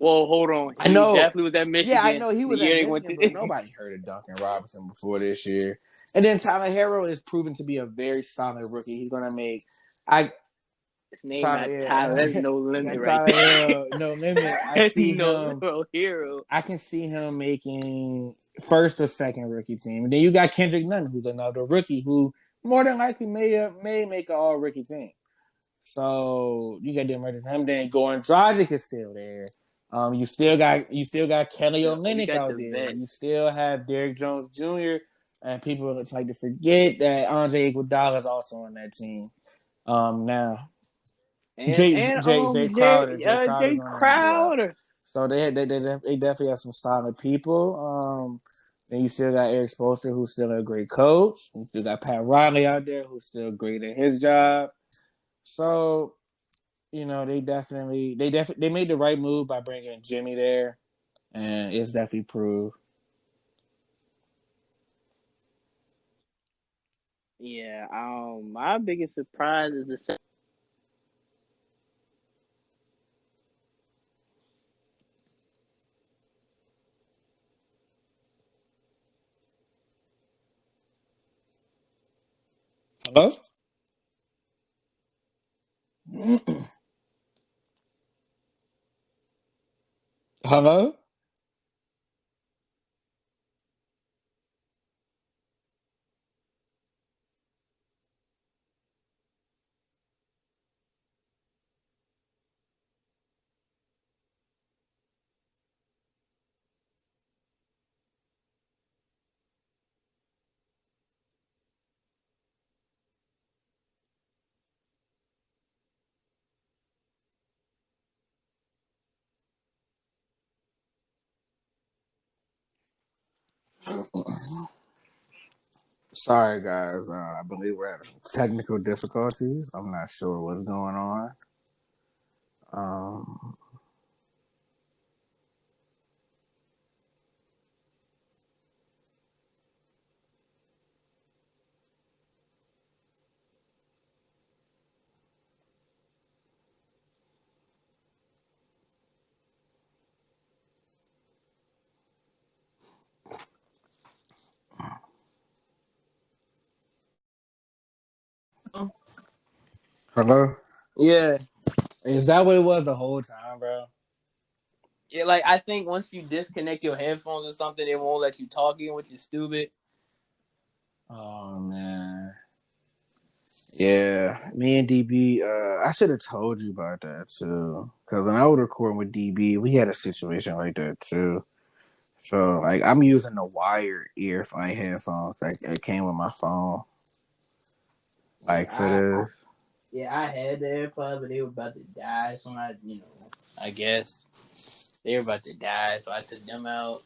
Well, hold on. I He know, definitely was at yeah, I Michigan know he the was at year they went Michigan, to. but nobody heard of Duncan Robinson before this year. And then Tyler Harrow is proven to be a very solid rookie. He's going to make I His name Tyler, not Tyler. That's yeah, no you got limit right Tyler there. Hero, no limit. That's no real hero. I can see him making first or second rookie team. And then you got Kendrick Nunn, who's another rookie who more than likely may make an all rookie team. So you got them ready. Him then Goran Dragic is still there. You still got Kelly You Olynyk got out the there. vets. You still have Derrick Jones Jr. And people like to forget that Andre Iguodala is also on that team. Now Jay Crowder's Jay on there as well. Crowder. So they definitely have some solid people. Then you still got Eric Spoelstra, who's still a great coach. You still got Pat Riley out there, who's still great at his job. So they made the right move by bringing Jimmy there, and it's definitely proved. Yeah. My biggest surprise is the. Hello, hello. Sorry, guys. I believe we're having technical difficulties. I'm not sure what's going on. Um, Hello. Yeah. Is that what it was the whole time, bro? Yeah, like I think once you disconnect your headphones or something, it won't let you talk in, which is stupid. Oh man. Yeah, me and DB. I should have told you about that too. Because when I was recording with DB, we had a situation like that too. So like, I'm using the wired earphone headphones that came with my phone. Like for Yeah, this. I had the AirPods, but they were about to die, so I guess they were about to die, so I took them out.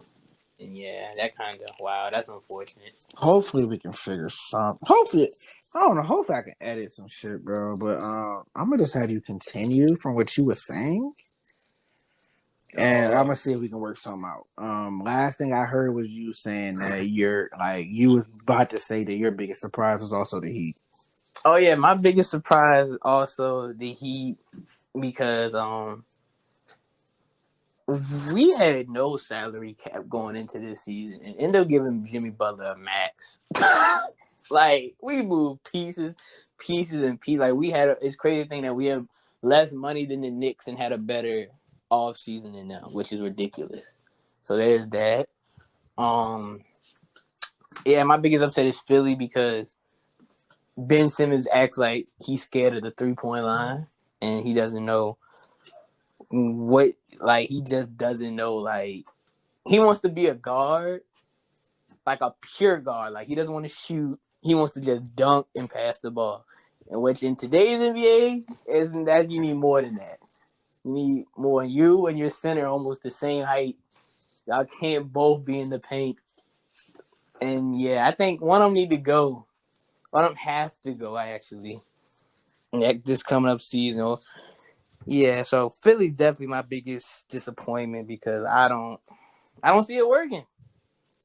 And yeah, that kind of wow, that's unfortunate. Hopefully we can figure something. Hopefully, I don't know. Hopefully I can edit some shit, bro. But I'm gonna just have you continue from what you were saying, and I'm Uh, gonna see if we can work something out. Last thing I heard was you saying that you was about to say that your biggest surprise is also the Heat. oh yeah, my biggest surprise is also the Heat because we had no salary cap going into this season and ended up giving Jimmy Butler a max. Like we moved pieces and pieces. Like it's crazy thing that we have less money than the Knicks and had a better off season than them, which is ridiculous. So there's that. Um, Yeah, my biggest upset is Philly because Ben Simmons acts like he's scared of the 3-point line, and he doesn't know what. Like he just doesn't know. Like he wants to be a guard, like a pure guard. Like he doesn't want to shoot. He wants to just dunk and pass the ball. And which in today's NBA is that you need more than that. You need more. You and your center are almost the same height. Y'all can't both be in the paint. And yeah, I think one of them need to go. One of them have to go actually. This coming up season. Yeah, so Philly's definitely my biggest disappointment because I don't see it working.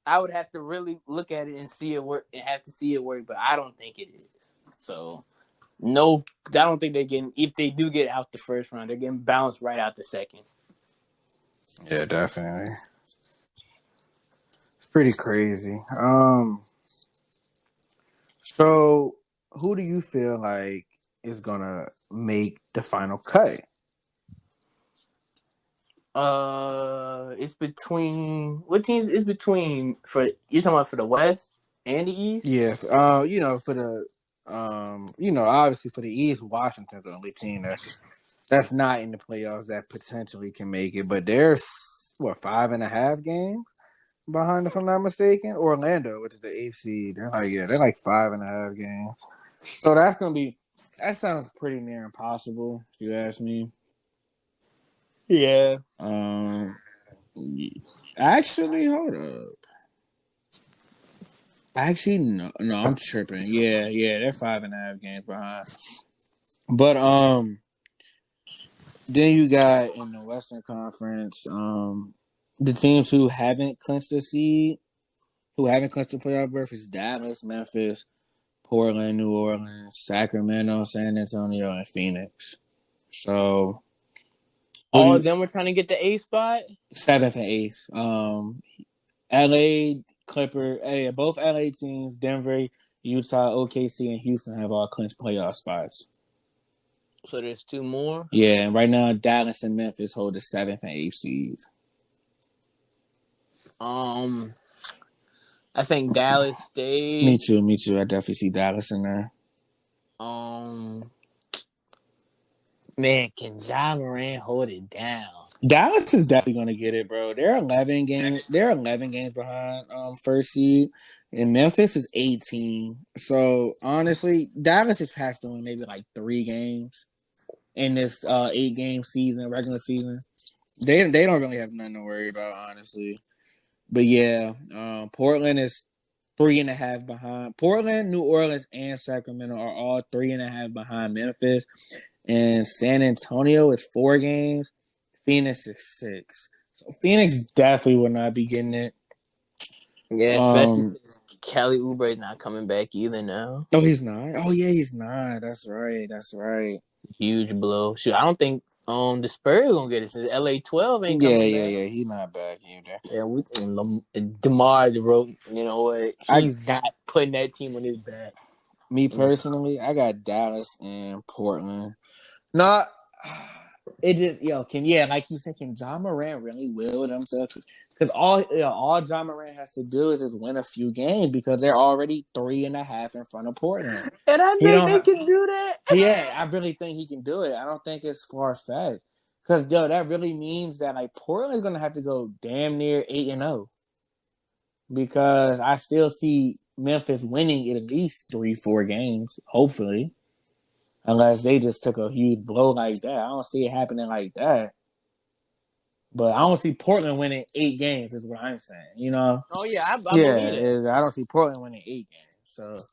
I would have to really look at it and see it work and have to see it work, but I don't think it is. So no, I don't think they're getting. If they do get out the first round, they're getting bounced right out the second. Yeah, definitely. It's pretty crazy. So who do you feel like is gonna make the final cut? It's between what teams? It's between for you're talking about for the West and the East. Yeah, for the obviously for the East, Washington's the only team that's not in the playoffs that potentially can make it. But there's 5.5 games behind, if I'm not mistaken. Orlando, which is the eighth seed, they're like 5.5 games. So that sounds pretty near impossible if you ask me. Yeah. Actually, hold up. Actually, no, I'm tripping. Yeah, they're 5.5 games behind. But then you got in the Western Conference, the teams who haven't clinched a seed, who haven't clinched the playoff berth is Dallas, Memphis, Portland, New Orleans, Sacramento, San Antonio, and Phoenix. So who do All of you them were trying to get the A spot. seventh and eighth? LA Clipper, both LA teams, Denver, Utah, OKC, and Houston have all clinched playoff spots. So there's two more. Yeah, and right now Dallas and Memphis hold the seventh and eighth seeds. I think Dallas Me stays. too. I definitely see Dallas in there. Um, man, can Ja Morant hold it down? Dallas is definitely going to get it, bro. They're 11 games. They're 11 games behind first seed, and Memphis is 18. So honestly, Dallas is past doing maybe like 3 games in this 8-game season, regular season. They don't really have nothing to worry about, honestly. But yeah, Portland is 3.5 behind. Portland, New Orleans, and Sacramento are all 3.5 behind Memphis, and San Antonio is 4 games. Phoenix is 6. So Phoenix definitely will not be getting it. Yeah, especially since Kelly Oubre is not coming back either now. No, he's not. Oh yeah, he's not. That's right. Huge blow. Shoot, I don't think the Spurs gonna get it since LA 12 ain't coming back. Yeah. He's not back either. Yeah, DeMar DeRozan, you know what? I He's not putting that team on his back. Me personally, I got Dallas and Portland. Not it just like you said, can John Morant really will himself? Because all John Morant has to do is just win a few games because they're already 3.5 in front of Portland. And I think they can do that. Yeah, I really think he can do it. I don't think it's far fetched. Because that really means that like Portland's gonna have to go damn near 8-0. Because I still see Memphis winning at least 3-4 games, hopefully. Unless they just took a huge blow like that. I don't see it happening like that. But I don't see Portland winning 8 games, is what I'm saying. You know? Oh yeah, I believe that. I don't see Portland winning 8 games. So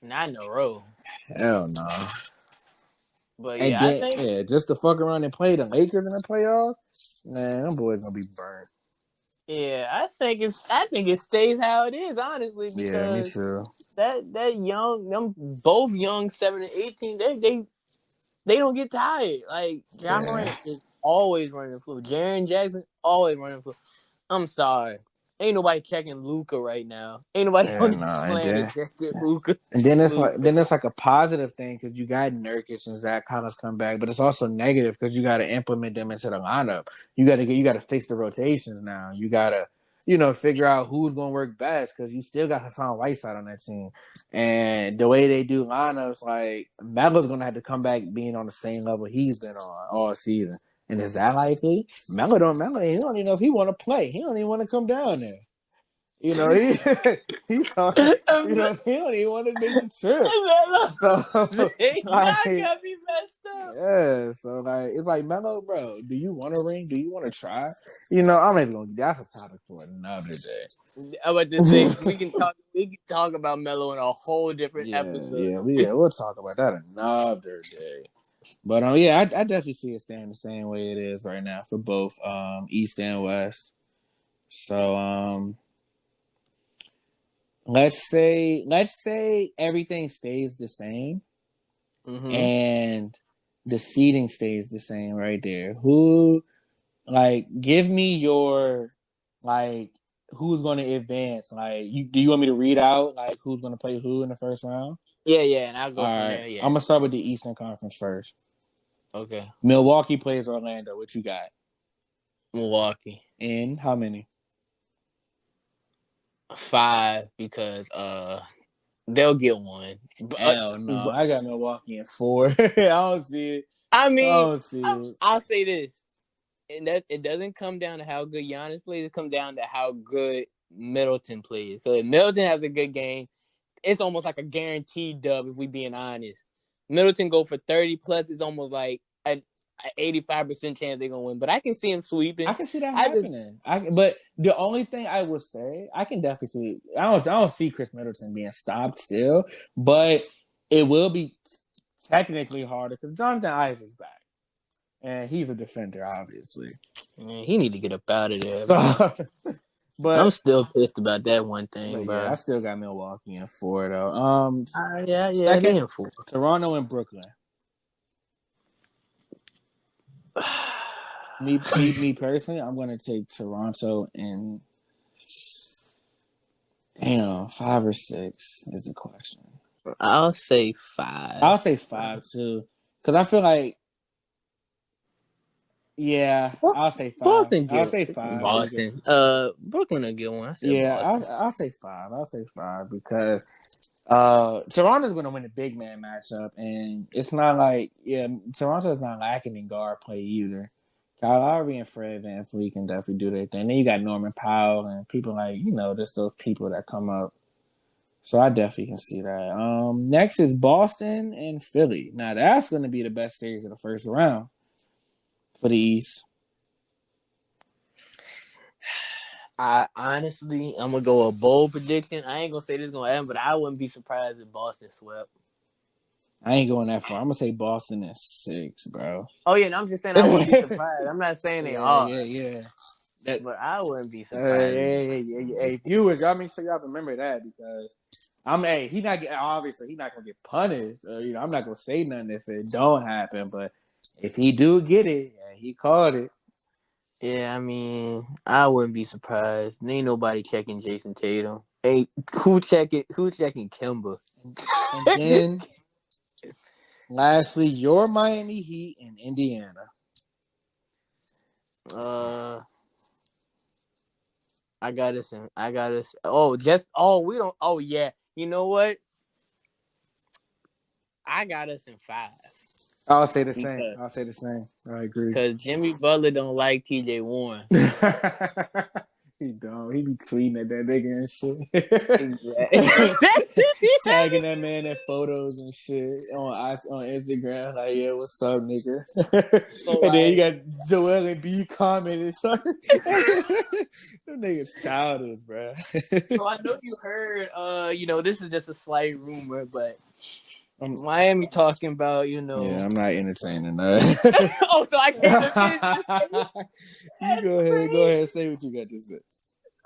Not in a row. hell no. But And yeah, I think just to fuck around and play the Lakers in the playoffs, man, them boys gonna be burnt. yeah, I think it stays how it is, honestly, Yeah, me because too. that young them both young 7 and 18, they don't get tired. Like John Morant is always running the floor. Jaren Jackson always running the floor. I'm sorry. Ain't nobody checking Luka right now. Ain't nobody on this planet checking Luka. And then it's like a positive thing because you got Nurkic and Zach Collins come back, but it's also negative because you got to implement them into the lineup. You got to fix the rotations now. You got to figure out who's going to work best because you still got Hassan Whiteside on that team. And the way they do lineups, like, Melo's going to have to come back being on the same level he's been on all season. And is that likely? Melo, he don't even know if he want to play. He don't even want to come down there. He's talking, he don't even want to make the trip. So, Y'all got me messed up. yeah, so like it's like Melo, bro. Do you want a ring? Do you want to try? I'm not even gonna. That's a topic for another day. I'm about to say we can talk about Melo in a whole different episode. We'll talk about that another day. But I definitely see it staying the same way it is right now for both East and West. So let's say everything stays the same. Mm-hmm. And the seating stays the same right there. Who, give me your, who's going to advance? Do you want me to read out, who's going to play who in the first round? Yeah, and I'll go from there, yeah. I'm going to start with the Eastern Conference first. Okay. Milwaukee plays Orlando. What you got? Milwaukee. In how many? 5, because they'll get one. Hell no. I got Milwaukee in 4. I don't see it. I mean, I don't see it. I'll say this. And that it doesn't come down to how good Giannis plays. It comes down to how good Middleton plays. So if Middleton has a good game, it's almost like a guaranteed dub, if we being honest. Middleton go for 30 plus, it's almost like an 85% chance they're going to win. But I can see him sweeping. I can see that happening. But the only thing I would say, I can definitely see, I don't see Chris Middleton being stopped still, but it will be technically harder because Jonathan Isaac's back. And he's a defender, obviously. Man, he need to get up out of there. But I'm still pissed about that one thing, bro. Yeah, I still got Milwaukee in 4, though. Second, in 4. Toronto and Brooklyn. me personally, I'm going to take Toronto in 5 or 6 is the question. I'll say 5. I'll say 5 too, because I feel like, I'll say 5. I'll say 5. Boston. Brooklyn will get one. I'll say 5. I'll say 5 because Toronto's going to win the big man matchup, and it's not like Toronto's not lacking in guard play either. Kyle Lowry and Fred VanVleet can definitely do their thing. Then you got Norman Powell and people just those people that come up. So I definitely can see that. Next is Boston and Philly. Now that's going to be the best series of the first round for the East. I'm gonna go a bold prediction. I ain't gonna say this is gonna happen, but I wouldn't be surprised if Boston swept. I ain't going that far. I'm gonna say Boston is 6, bro. Oh yeah, and I'm just saying I wouldn't be surprised. I'm not saying they are. Yeah. But I wouldn't be surprised. Hey, viewers, y'all make sure y'all remember that because he's not gonna get punished. I'm not gonna say nothing if it don't happen. But if he do get it, he called it. Yeah, I mean, I wouldn't be surprised. Ain't nobody checking Jason Tatum. Hey, who checking Kemba? And then, lastly, your Miami Heat in Indiana. I got us. Yeah. You know what? I got us in 5. I'll say the same. I agree. Because Jimmy Butler don't like TJ Warren. He don't. He be tweeting at that nigga and shit. Exactly. Tagging that man in photos and shit on Instagram. Like, yeah, what's up, nigga? And then you got Joel and B commenting. Them niggas childish, bro. So I know you heard, this is just a slight rumor, but Miami talking about, Yeah, I'm not entertaining that. So I can't. You go ahead, say what you got to say.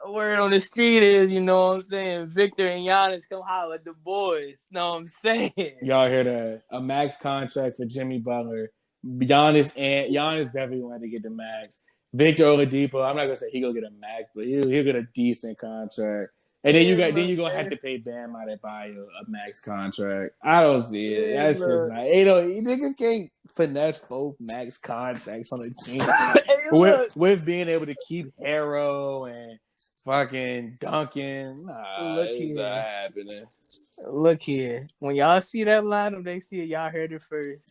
Word on the street is, you know what I'm saying, Victor and Giannis come holler at the boys. Know what I'm saying? Y'all hear that? A max contract for Jimmy Butler. Giannis definitely wanted to get the max. Victor Oladipo, I'm not gonna say he gonna get a max, but he'll get a decent contract. And then you're gonna have to pay Bam Adebayo a max contract. I don't see it. That's just not. You niggas can't finesse both max contracts on a team with being able to keep Harrow and fucking dunking. Nah, Look it's not here. happening. Look here. When y'all see that lineup, they see it. Y'all heard it first.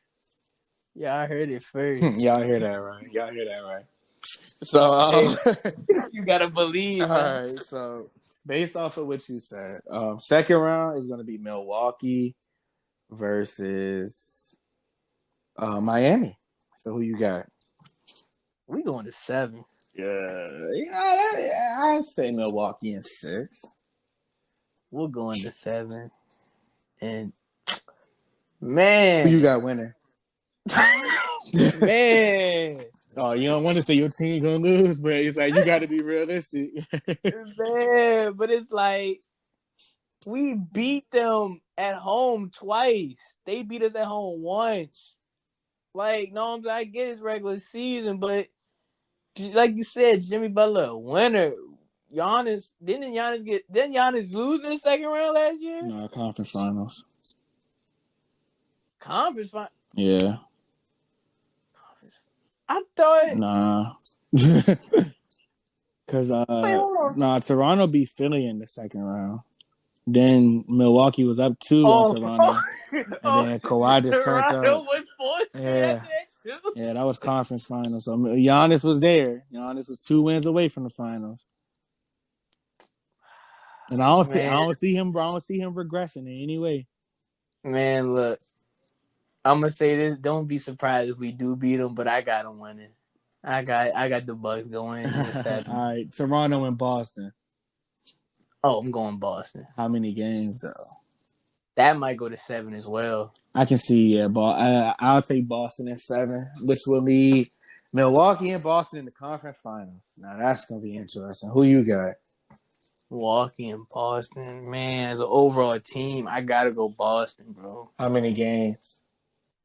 Y'all heard it first. Y'all hear that right? Y'all hear that right? So, Hey, you gotta believe, all man. right. So, based off of what you said, second round is going to be Milwaukee versus Miami. So, who you got? We going to 7. I'd say Milwaukee in 6. We're going to 7. And Who you man, got winning? man, Oh, you don't want to say your team gonna lose, but it's like you got to be realistic. man. But it's like we beat them at home twice. They beat us at home once. Like, no, I get it's regular season, but like you said, Jimmy Butler, a winner. Didn't Giannis lose in the second round last year? No, conference finals. Conference final. Yeah. I thought. Nah. Cause Wait, hold on. Toronto beat Philly in the second round. Then Milwaukee was up 2 on Oh, Toronto, and then Kawhi just turned Toronto up. was forced to Yeah, that too. yeah, that was conference finals. So Giannis was there. Giannis was 2 wins away from the finals. And I don't see him, bro. I don't see him regressing in any way. Man, look, I'm gonna say this. Don't be surprised if we do beat them, but I got them winning. I got the Bucks going in the 7. All right, Toronto and Boston. Oh, I'm going Boston. How many games though? That might go to 7 as well. I can see, yeah, I'll take Boston in 7, which will lead Milwaukee and Boston in the conference finals. Now that's gonna be interesting. Who you got? Milwaukee and Boston, man, as an overall team, I gotta go Boston, bro. How many games?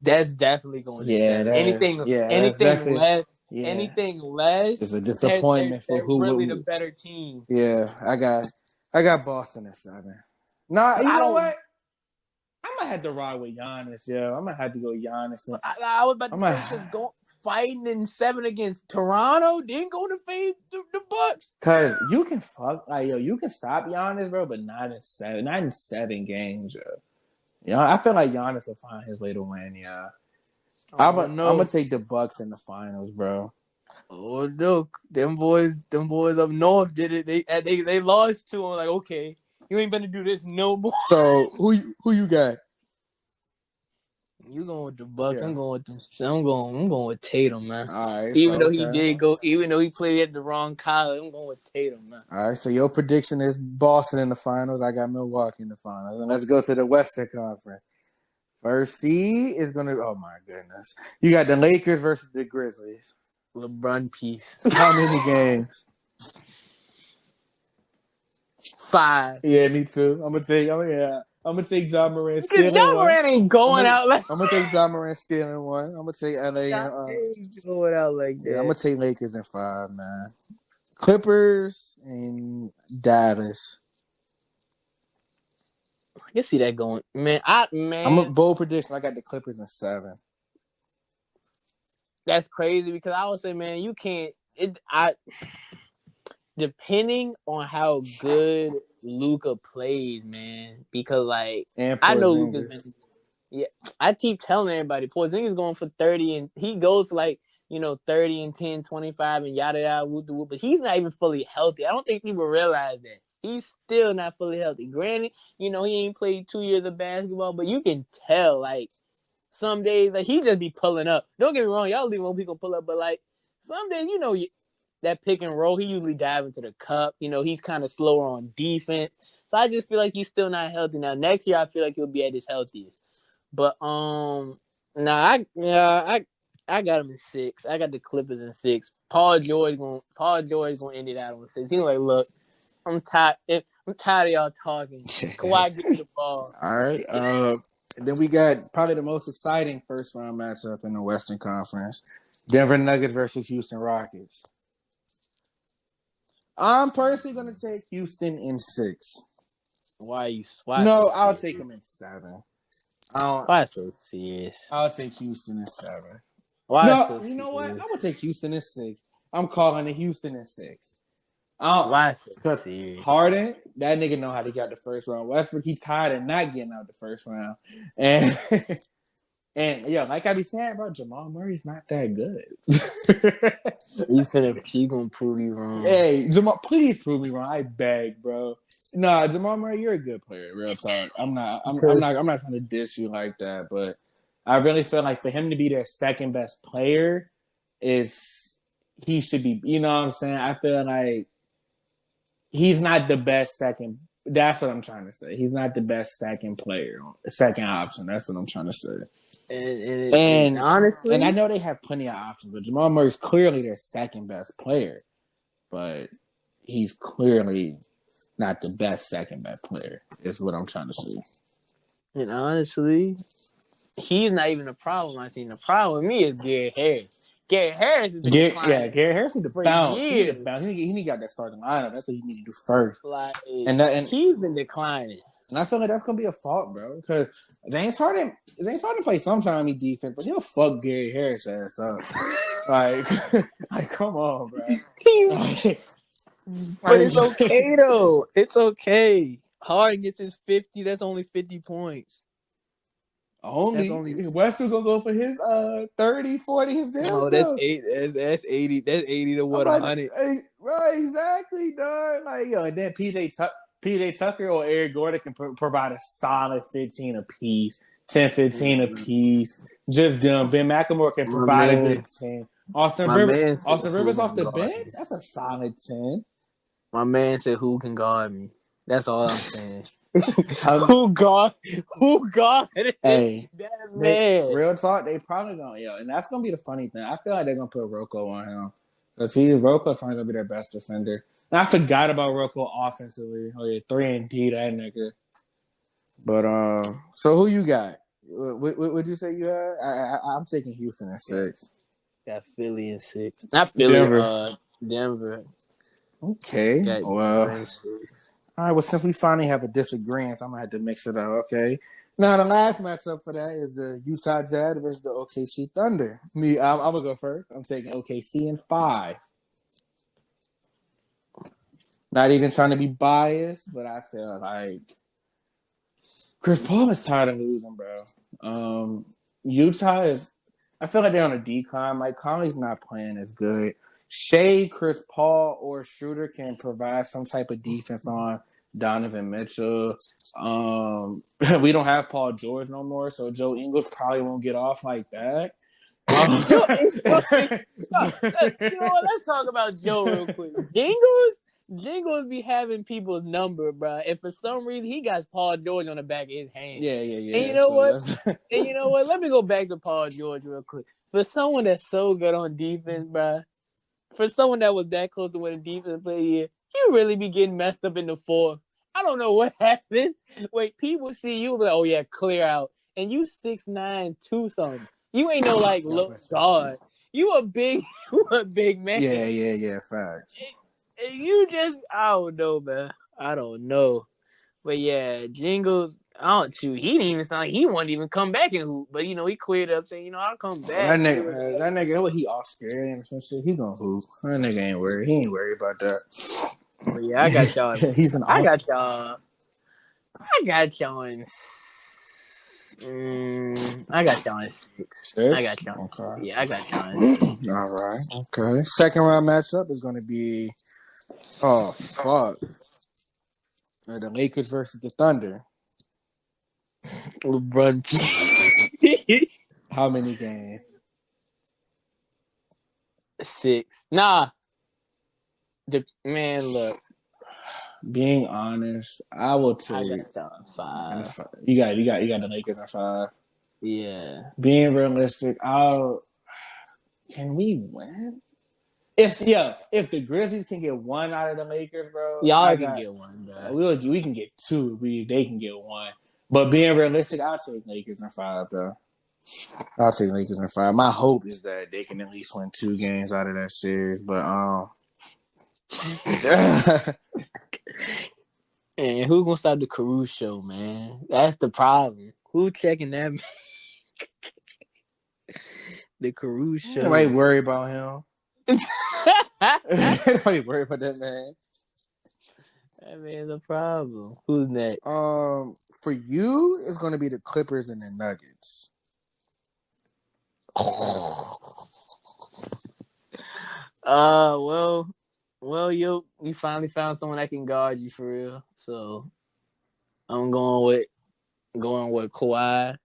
That's definitely going to Yeah, 7. that's definitely Anything less, it's a disappointment for they're who really the would. better team. Yeah, I got Boston at 7. Nah, Cause you I know don't. what? I might have to ride with Giannis. Yeah, I might have to go Giannis. I was about I to might say because fighting in 7 against Toronto, then going to face the Bucks. because you can you can stop Giannis, bro, but not in 7 games, yo. I feel like Giannis will find his way to win. Yeah, I'm Oh gonna no! take the Bucks in the finals, bro. Oh no! Them boys up north did it. They lost to him. Like, okay, you ain't gonna do this no more. So who you got? You going with the Bucks? Yeah. I'm going with them. I'm going with Tatum, man. All right. So Even though he played at the wrong college, I'm going with Tatum, man. all right. So your prediction is Boston in the finals. I got Milwaukee in the finals, and let's go to the Western Conference. First seed is gonna. Oh my goodness! You got the Lakers versus the Grizzlies. LeBron piece. How many games? 5. Yeah, me too. I'm gonna take. I'm gonna take John Moran Because stealing John one. Moran ain't going out like I'm gonna take John Moran stealing one. I'm gonna take LA and John ain't going out like yeah. I'm gonna that. take Lakers in 5, man. Clippers and Dallas. I can see that going, man. I'm a bold prediction. I got the Clippers in 7. That's crazy because I would say, man, you can't. Depending on how good Luka plays, man, because like And I know Luka's Porzingis. been. Yeah, I keep telling everybody, Porzingis going for 30, and he goes for like 30 and 10, 25, and yada yada whoop de whoop, but he's not even fully healthy. I don't think people realize that. He's still not fully healthy. Granted, he ain't played 2 years of basketball, but you can tell like some days like he just be pulling up. Don't get me wrong, y'all leave when people pull up, but like some days, that pick and roll, he usually dive into the cup. He's kind of slower on defense. So I just feel like he's still not healthy. Now next year I feel like he'll be at his healthiest. But I got him in 6. I got the Clippers in 6. Paul George gonna end it out on 6. He's like, look, I'm tired. I'm tired of y'all talking. Kawhi, get me the ball. All right. And then we got probably the most exciting first round matchup in the Western Conference: Denver Nuggets versus Houston Rockets. I'm personally gonna take Houston in 6. Why No, so I'll serious? take them in 7. I Why so serious? I'll take Houston in 7. Why No, so you know what? I'm serious? gonna take Houston in 6. I'm calling it Houston in 6. Watch the Because series. Harden, that nigga know how to get out the first round. Westbrook, he tired of not getting out the first round. And and yeah, like I be saying, bro, Jamal Murray's not that good. He gonna prove you wrong. Hey, Jamal, please prove me wrong. I beg, bro. Nah, Jamal Murray, you're a good player. Real talk. I'm not trying to diss you like that, but I really feel like for him to be their second best player, he should be. You know what I'm saying? I feel like he's not the best second. That's what I'm trying to say. He's not the best second player, second option. That's what I'm trying to say. And honestly, And I know they have plenty of options, but Jamal Murray's clearly their second best player. But he's clearly not the best second best player, is what I'm trying to say. and honestly, he's not even the problem. I think the problem with me is Gary Harris. Gary Harris has been declining. Gary Harris need to for bounce. He need to years. bounce. He need to get that starting lineup. That's what he need to do first. Like And he's been declining. and I feel like that's gonna be a fault, bro. Because James Harden play sometime he defense, but he'll fuck Gary Harris ass up. like, like, come on, bro. But it's okay though. It's okay. Harden gets his 50. That's only 50 points. Only Westbrook gonna go for his 30, 40 his damn No, that's 80. That's 80. That's 80 to what 100. Right, exactly, dog. Like and then PJ Tucker or Eric Gordon can provide a solid 15 apiece, 10, 15 apiece. Just them. Ben McLemore can provide a good 10. Austin Rivers off the bench. That's a solid 10. My man said, "Who can guard me?" That's all I'm saying. Who guarded Hey, that man? Real talk, they probably gonna and that's gonna be the funny thing. I feel like they're gonna put Rocco on him because Rocco's probably gonna be their best defender. And I forgot about Rocco offensively. Oh yeah, 3-and-D that nigga. But so who you got? What would you say you had? I'm taking Houston at 6. Got Philly in 6. Not Philly. Denver. Okay. Got Well. Denver in 6. All right, well, since we finally have a disagreement, I'm going to have to mix it up, okay? Now, the last matchup for that is the Utah Jazz versus the OKC Thunder. I'm going to go first. I'm taking OKC in 5. Not even trying to be biased, but I feel like Chris Paul is tired of losing, bro. Utah is – I feel like they're on a decline. Mike Conley's not playing as good. Shea, Chris Paul, or Schroeder can provide some type of defense on Donovan Mitchell. We don't have Paul George no more, so Joe Ingles probably won't get off like that. You know what? Let's talk about Joe real quick. Jingles be having people's number, bro. And for some reason, he got Paul George on the back of his hand. Yeah. And you know what? Let me go back to Paul George real quick. For someone that's so good on defense, bro. For someone that was that close to winning defense player, you really be getting messed up in the 4th. I don't know what happened. Wait, people see you like, oh yeah, clear out. And you 6'9", 2 something. You ain't no like low guard. You a big man. Yeah, facts. And you just, I don't know, man. I don't know. But yeah, Jingles, he didn't even sound like he wanted to even come back and hoop. But, he cleared up saying, I'll come back. That nigga, he off scared and some shit. He gonna hoop. That nigga ain't worried. He ain't worried about that. But yeah, I got y'all. He's an I got y'all in 6. I got y'all. Okay. Yeah, I got y'all in 6. All right. Okay. Second round matchup is going to be, oh, fuck. The Lakers versus the Thunder. LeBron. How many games? 6. Nah. Man, look. Being honest, I will take. I got 5. You got the Lakers at 5. Yeah. Being realistic, can we win? If the Grizzlies can get 1 out of the Lakers, bro, y'all can get 1, bro. We can get 2. They can get 1. But being realistic, I'll take Lakers in 5, bro. I'll take Lakers in 5. My hope is that they can at least win 2 games out of that series, but And who gonna stop the Caruso, man? That's the problem. Who checking that? The Caruso. Right, worry about him. Nobody worried about that man. That man's a problem. Who's next? For you, it's going to be the Clippers and the Nuggets. Well, you finally found someone that can guard you for real. So I'm going with Kawhi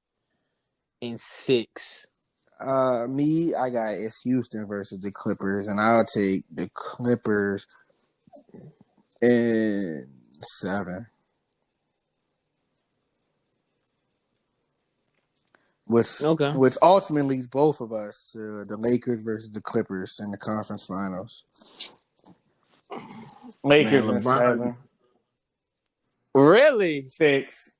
in 6. I got it's Houston versus the Clippers, and I'll take the Clippers in 7. Okay. Which ultimately leads both of us to the Lakers versus the Clippers in the conference finals. Man, Lakers in LeBron. 7. Really? 6.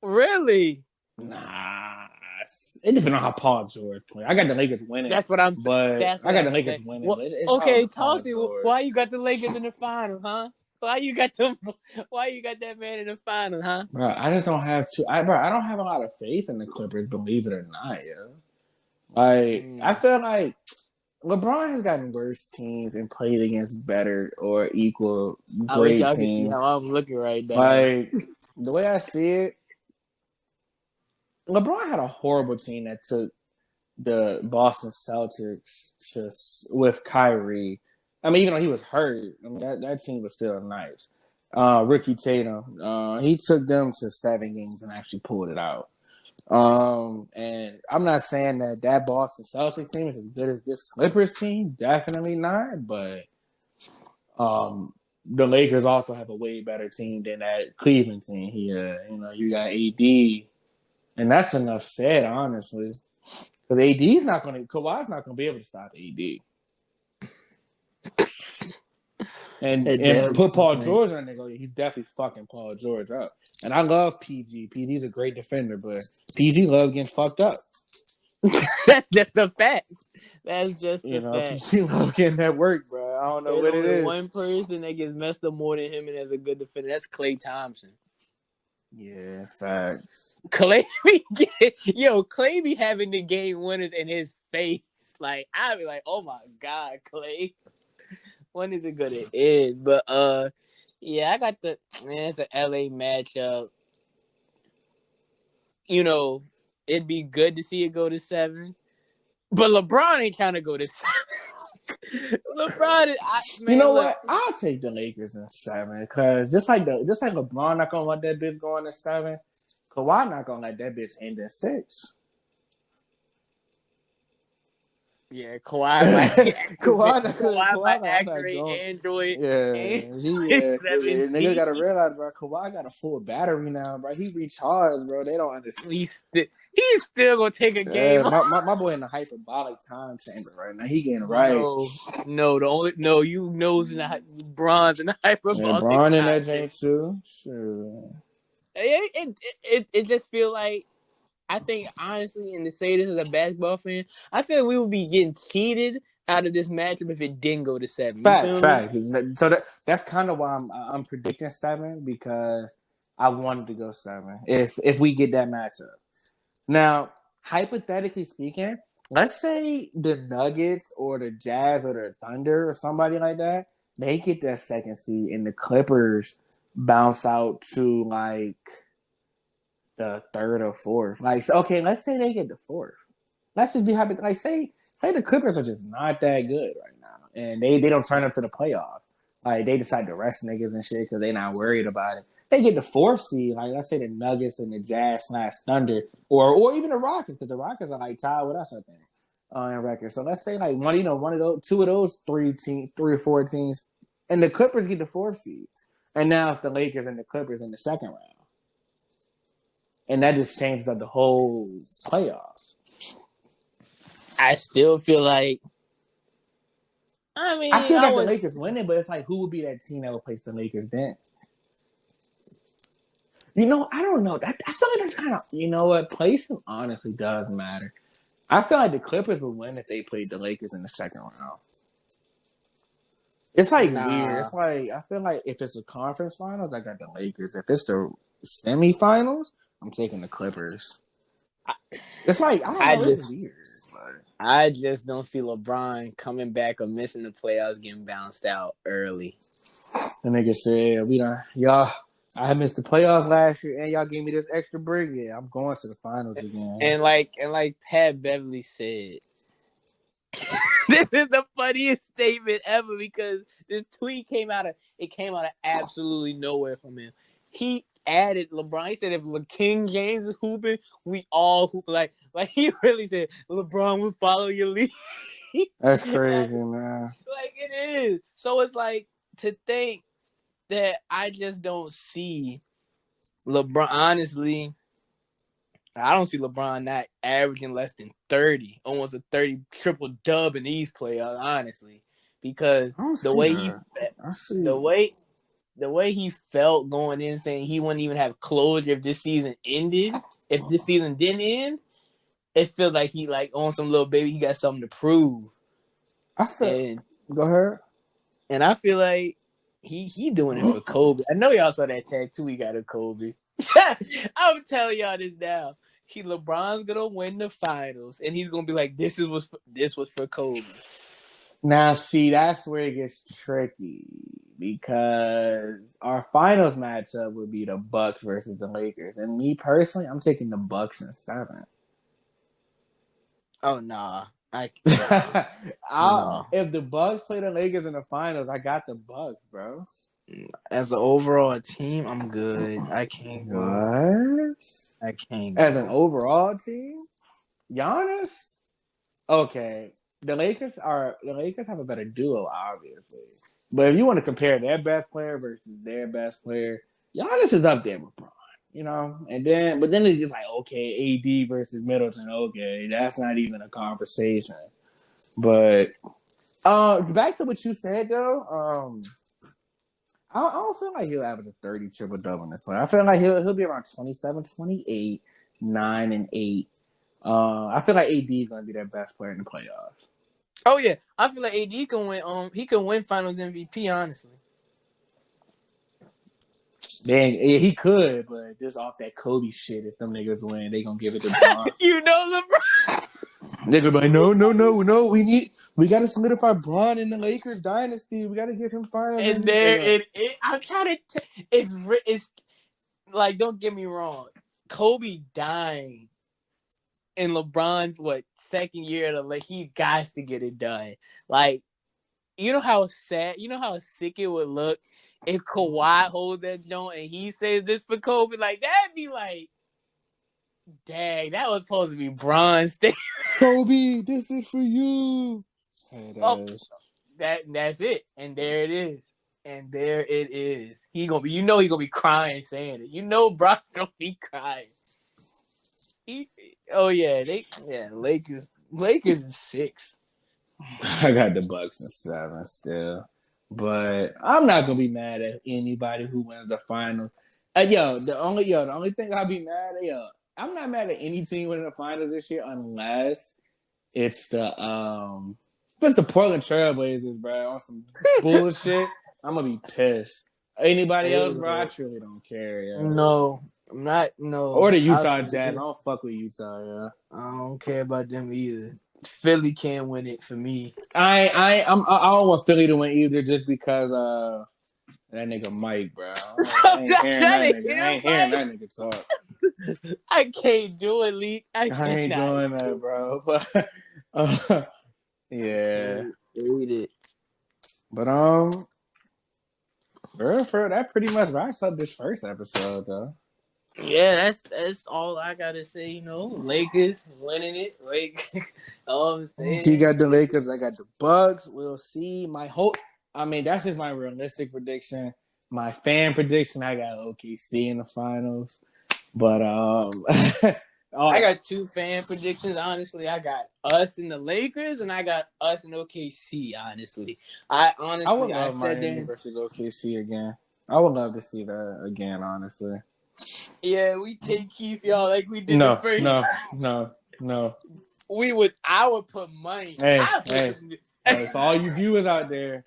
Really? Nah, it depends on how Paul George plays. I got the Lakers winning, That's what I'm. but That's I what got the I'm Lakers saying. winning. Well, But it's all okay, Paul talk to me. George. Why you got the Lakers in the final, huh? Why you got them? Why you got that man in the final, huh? Bro, I just don't have to. I don't have a lot of faith in the Clippers, believe it or not, yo. Like I feel like LeBron has gotten worse teams and played against better or equal I wish great y'all could see teams. how I'm looking right now. Like the way I see it, LeBron had a horrible team that took the Boston Celtics to with Kyrie. I mean, even though he was hurt, I mean, that team was still nice. Ricky Tatum, he took them to 7 games and actually pulled it out. And I'm not saying that Boston Celtics team is as good as this Clippers team. Definitely not. But the Lakers also have a way better team than that Cleveland team here. You got AD, and that's enough said, honestly. Because AD's not going to, Kawhi's not going to be able to stop AD. And put Paul George on there, he's definitely fucking Paul George up. And I love PG. PG's a great defender, but PG loves getting fucked up. That's just a fact. That's just a fact. PG loves getting that work, bro. I don't know There's what it only is. one person that gets messed up more than him and as a good defender. That's Klay Thompson. Yeah, facts. Klay be having the game winners in his face. Like, I'd be like, oh my God, Klay. When is it gonna end? But yeah, I got it's an LA matchup. It'd be good to see it go to 7. But LeBron ain't trying to go to 7. LeBron You know what? I'll take the Lakers in 7 because just like LeBron not gonna let that bitch go into 7, Kawhi not gonna let that bitch end in 6. Yeah, Kawhi might Kawhi activate Android. Niggas gotta realize, bro. Kawhi got a full battery now, bro. He recharged, bro. They don't understand. He's still gonna take a game. My boy in the hyperbolic time chamber right now. He getting right. You knows in the bronze and the hyperbolic. Braun in that J too. Sure. It just feel like, I think, honestly, and to say this as a basketball fan, I feel we would be getting cheated out of this matchup if it didn't go to 7. Fact. So that's kind of why I'm predicting 7 because I wanted to go 7 if we get that matchup. Now, hypothetically speaking, let's say the Nuggets or the Jazz or the Thunder or somebody like that, they get that second seed and the Clippers bounce out to like the 3rd or 4th. Like, okay, let's say they get the 4th. Let's just be happy. Like, say the Clippers are just not that good right now, and they don't turn up to the playoffs. Like, they decide to rest niggas and shit because they're not worried about it. They get the 4th seed. Like, let's say the Nuggets and the Jazz / Thunder, or even the Rockets, because the Rockets are like tied with us, I think, in record. So let's say like one of those, 2 of those 3 or 4 teams, and the Clippers get the 4th seed, and now it's the Lakers and the Clippers in the second round. And that just changes up the whole playoffs. I still feel like, I still got the Lakers winning, but it's like, who would be that team that would place the Lakers then? I don't know. I feel like that's kind of, placing honestly does matter. I feel like the Clippers would win if they played the Lakers in the second round. It's like weird. It's like, I feel like if it's a conference finals, I got the Lakers. If it's the semifinals, I'm taking the Clippers. It's like, I don't know, it's weird. I just don't see LeBron coming back or missing the playoffs, getting bounced out early. The nigga said, "We done, y'all. I missed the playoffs last year, and y'all gave me this extra break. Yeah, I'm going to the finals again." And like Pat Beverly said, this is the funniest statement ever because this tweet came out of absolutely nowhere from him. He added LeBron. He said if King James is hooping, we all hoop. Like he really said LeBron will follow your lead. That's crazy, man. Like it is. So it's like to think that I just don't see LeBron. Honestly, I don't see LeBron not averaging less than 30, almost a 30 triple dub in these playoffs, honestly. Because I don't the see way that. I see. the way he felt going in saying he wouldn't even have closure if this season ended, if this season didn't end, it feels like he like on some little baby, he got something to prove. I said, And go ahead. and I feel like he doing it for Kobe. I know y'all saw that tattoo he got of Kobe. I'm telling y'all this now. LeBron's gonna win the finals, and he's gonna be like, this was for Kobe. Now, see, that's where it gets tricky because our finals matchup would be the Bucks versus the Lakers, and me personally, I'm taking the Bucks in 7. Oh nah, no. If the Bucks play the Lakers in the finals, I got the Bucks, bro. As an overall team, I'm good. I can't go. What? I can't As an go. overall team, Giannis. Okay, the Lakers have a better duo, obviously. But if you want to compare their best player versus their best player, Giannis is up there with Bron. You know, but then it's just like, okay, AD versus Middleton. Okay, that's not even a conversation. But back to what you said though, I don't feel like he'll average a 30 triple double in this play. I feel like he'll be around 27, 28, 9, and 8. I feel like AD is going to be their best player in the playoffs. Oh yeah, I feel like AD can win. He can win Finals MVP. Honestly, Dang, yeah, he could, but just off that Kobe shit, if them niggas win, they gonna give it to Bron. you know LeBron. They're gonna be like, no. We gotta solidify Bron in the Lakers dynasty. We gotta give him finals And MVP. there it. I'm trying to. It's like, don't get me wrong. Kobe dying in LeBron's second year of he got to get it done. Like, you know how sad, you know how sick it would look if Kawhi holds that joint and he says this for Kobe. Like that'd be like, dang, that was supposed to be Bron's thing. Kobe, this is for you. Hey, Oh, that's it, and there it is. And there it is. He gonna be, he gonna be crying saying it. Bron gonna be crying. Lakers is 6. I got the Bucks in 7 still, but I'm not gonna be mad at anybody who wins the finals. The only thing I'll be mad at, I'm not mad at any team winning the finals this year unless it's the Portland Trailblazers, bro, on some bullshit. I'm gonna be pissed. Anybody else, bro? I truly don't care. Yeah. No, I'm not. No, Or the Utah Jazz. I don't fuck with Utah. Yeah. I don't care about them either. Philly can't win it for me. I don't want Philly to win either, just because that nigga Mike, bro. I ain't hearing that nigga. I ain't hearing that nigga talk. I can't do it, Lee. I ain't doing that, bro. But yeah, hate it. But that pretty much wraps up this first episode, though. Yeah, that's all I gotta say. Lakers winning it. All I'm saying. He got the Lakers. I got the Bucks. We'll see. That's just my realistic prediction. My fan prediction, I got OKC in the finals. But I got 2 fan predictions. Honestly, I got us in the Lakers, and I got us in OKC. Honestly, I would love Miami versus OKC again. I would love to see that again. Honestly. Yeah, we take Keith, y'all, like we did the first. No. I would put money. Hey, for all you viewers out there,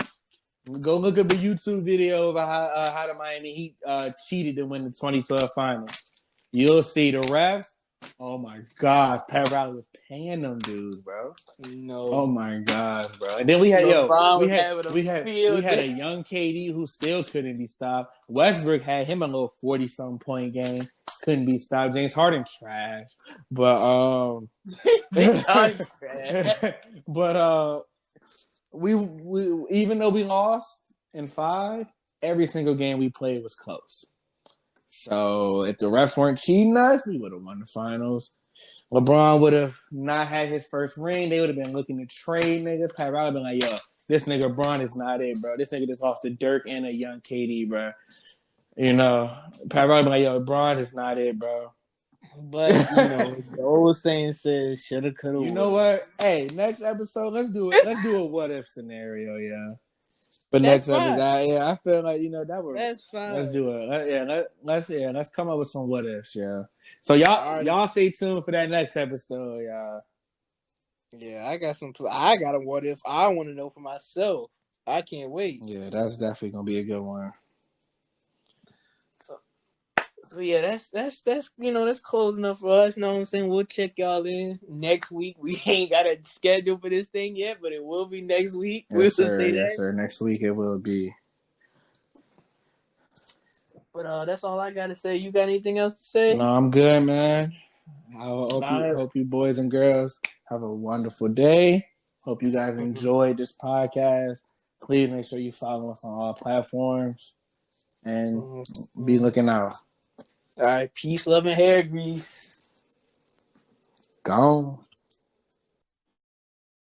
go look up the YouTube video of how the Miami Heat cheated to win the 2012 finals. You'll see the refs Oh my God, Pat Riley was paying them dudes, bro. Oh No, my God, bro. And then we had LeBron we was had having a we field had a day. young KD who still couldn't be stopped. Westbrook had him a little 40-something point game, couldn't be stopped. James Harden trash, but James Harden trash. but we even though we lost in 5, every single game we played was close. So if the refs weren't cheating us, we would have won the finals. LeBron would have not had his first ring. They would have been looking to trade niggas. Pat Riley been like, yo, this nigga Bron is not it, bro. This nigga just lost to Dirk and a young KD, bro. You know, Pat Riley been like, yo, Bron is not it, bro. But the old saying says, "Shoulda, coulda, You know woulda." what? Hey, next episode, let's do it. Let's do a what if scenario, yeah. But That's next episode, fine. I feel like that would. That's Let's fine. do it. Let's come up with some what ifs, yeah. So All right. y'all stay tuned for that next episode, y'all. Yeah, I got some. I got a what if. I want to know for myself. I can't wait. Yeah, that's definitely gonna be a good one. So yeah, that's close enough for us. Know what I'm saying? We'll check y'all in next week. We ain't got a schedule for this thing yet, but it will be next week. Yes, We'll sir. say Yes, that. sir. Next week it will be. But that's all I gotta say. You got anything else to say? No, I'm good, man. I hope you boys and girls have a wonderful day. Hope you guys enjoyed this podcast. Please make sure you follow us on all platforms and be looking out. All right, peace, love, and hair grease. Gone.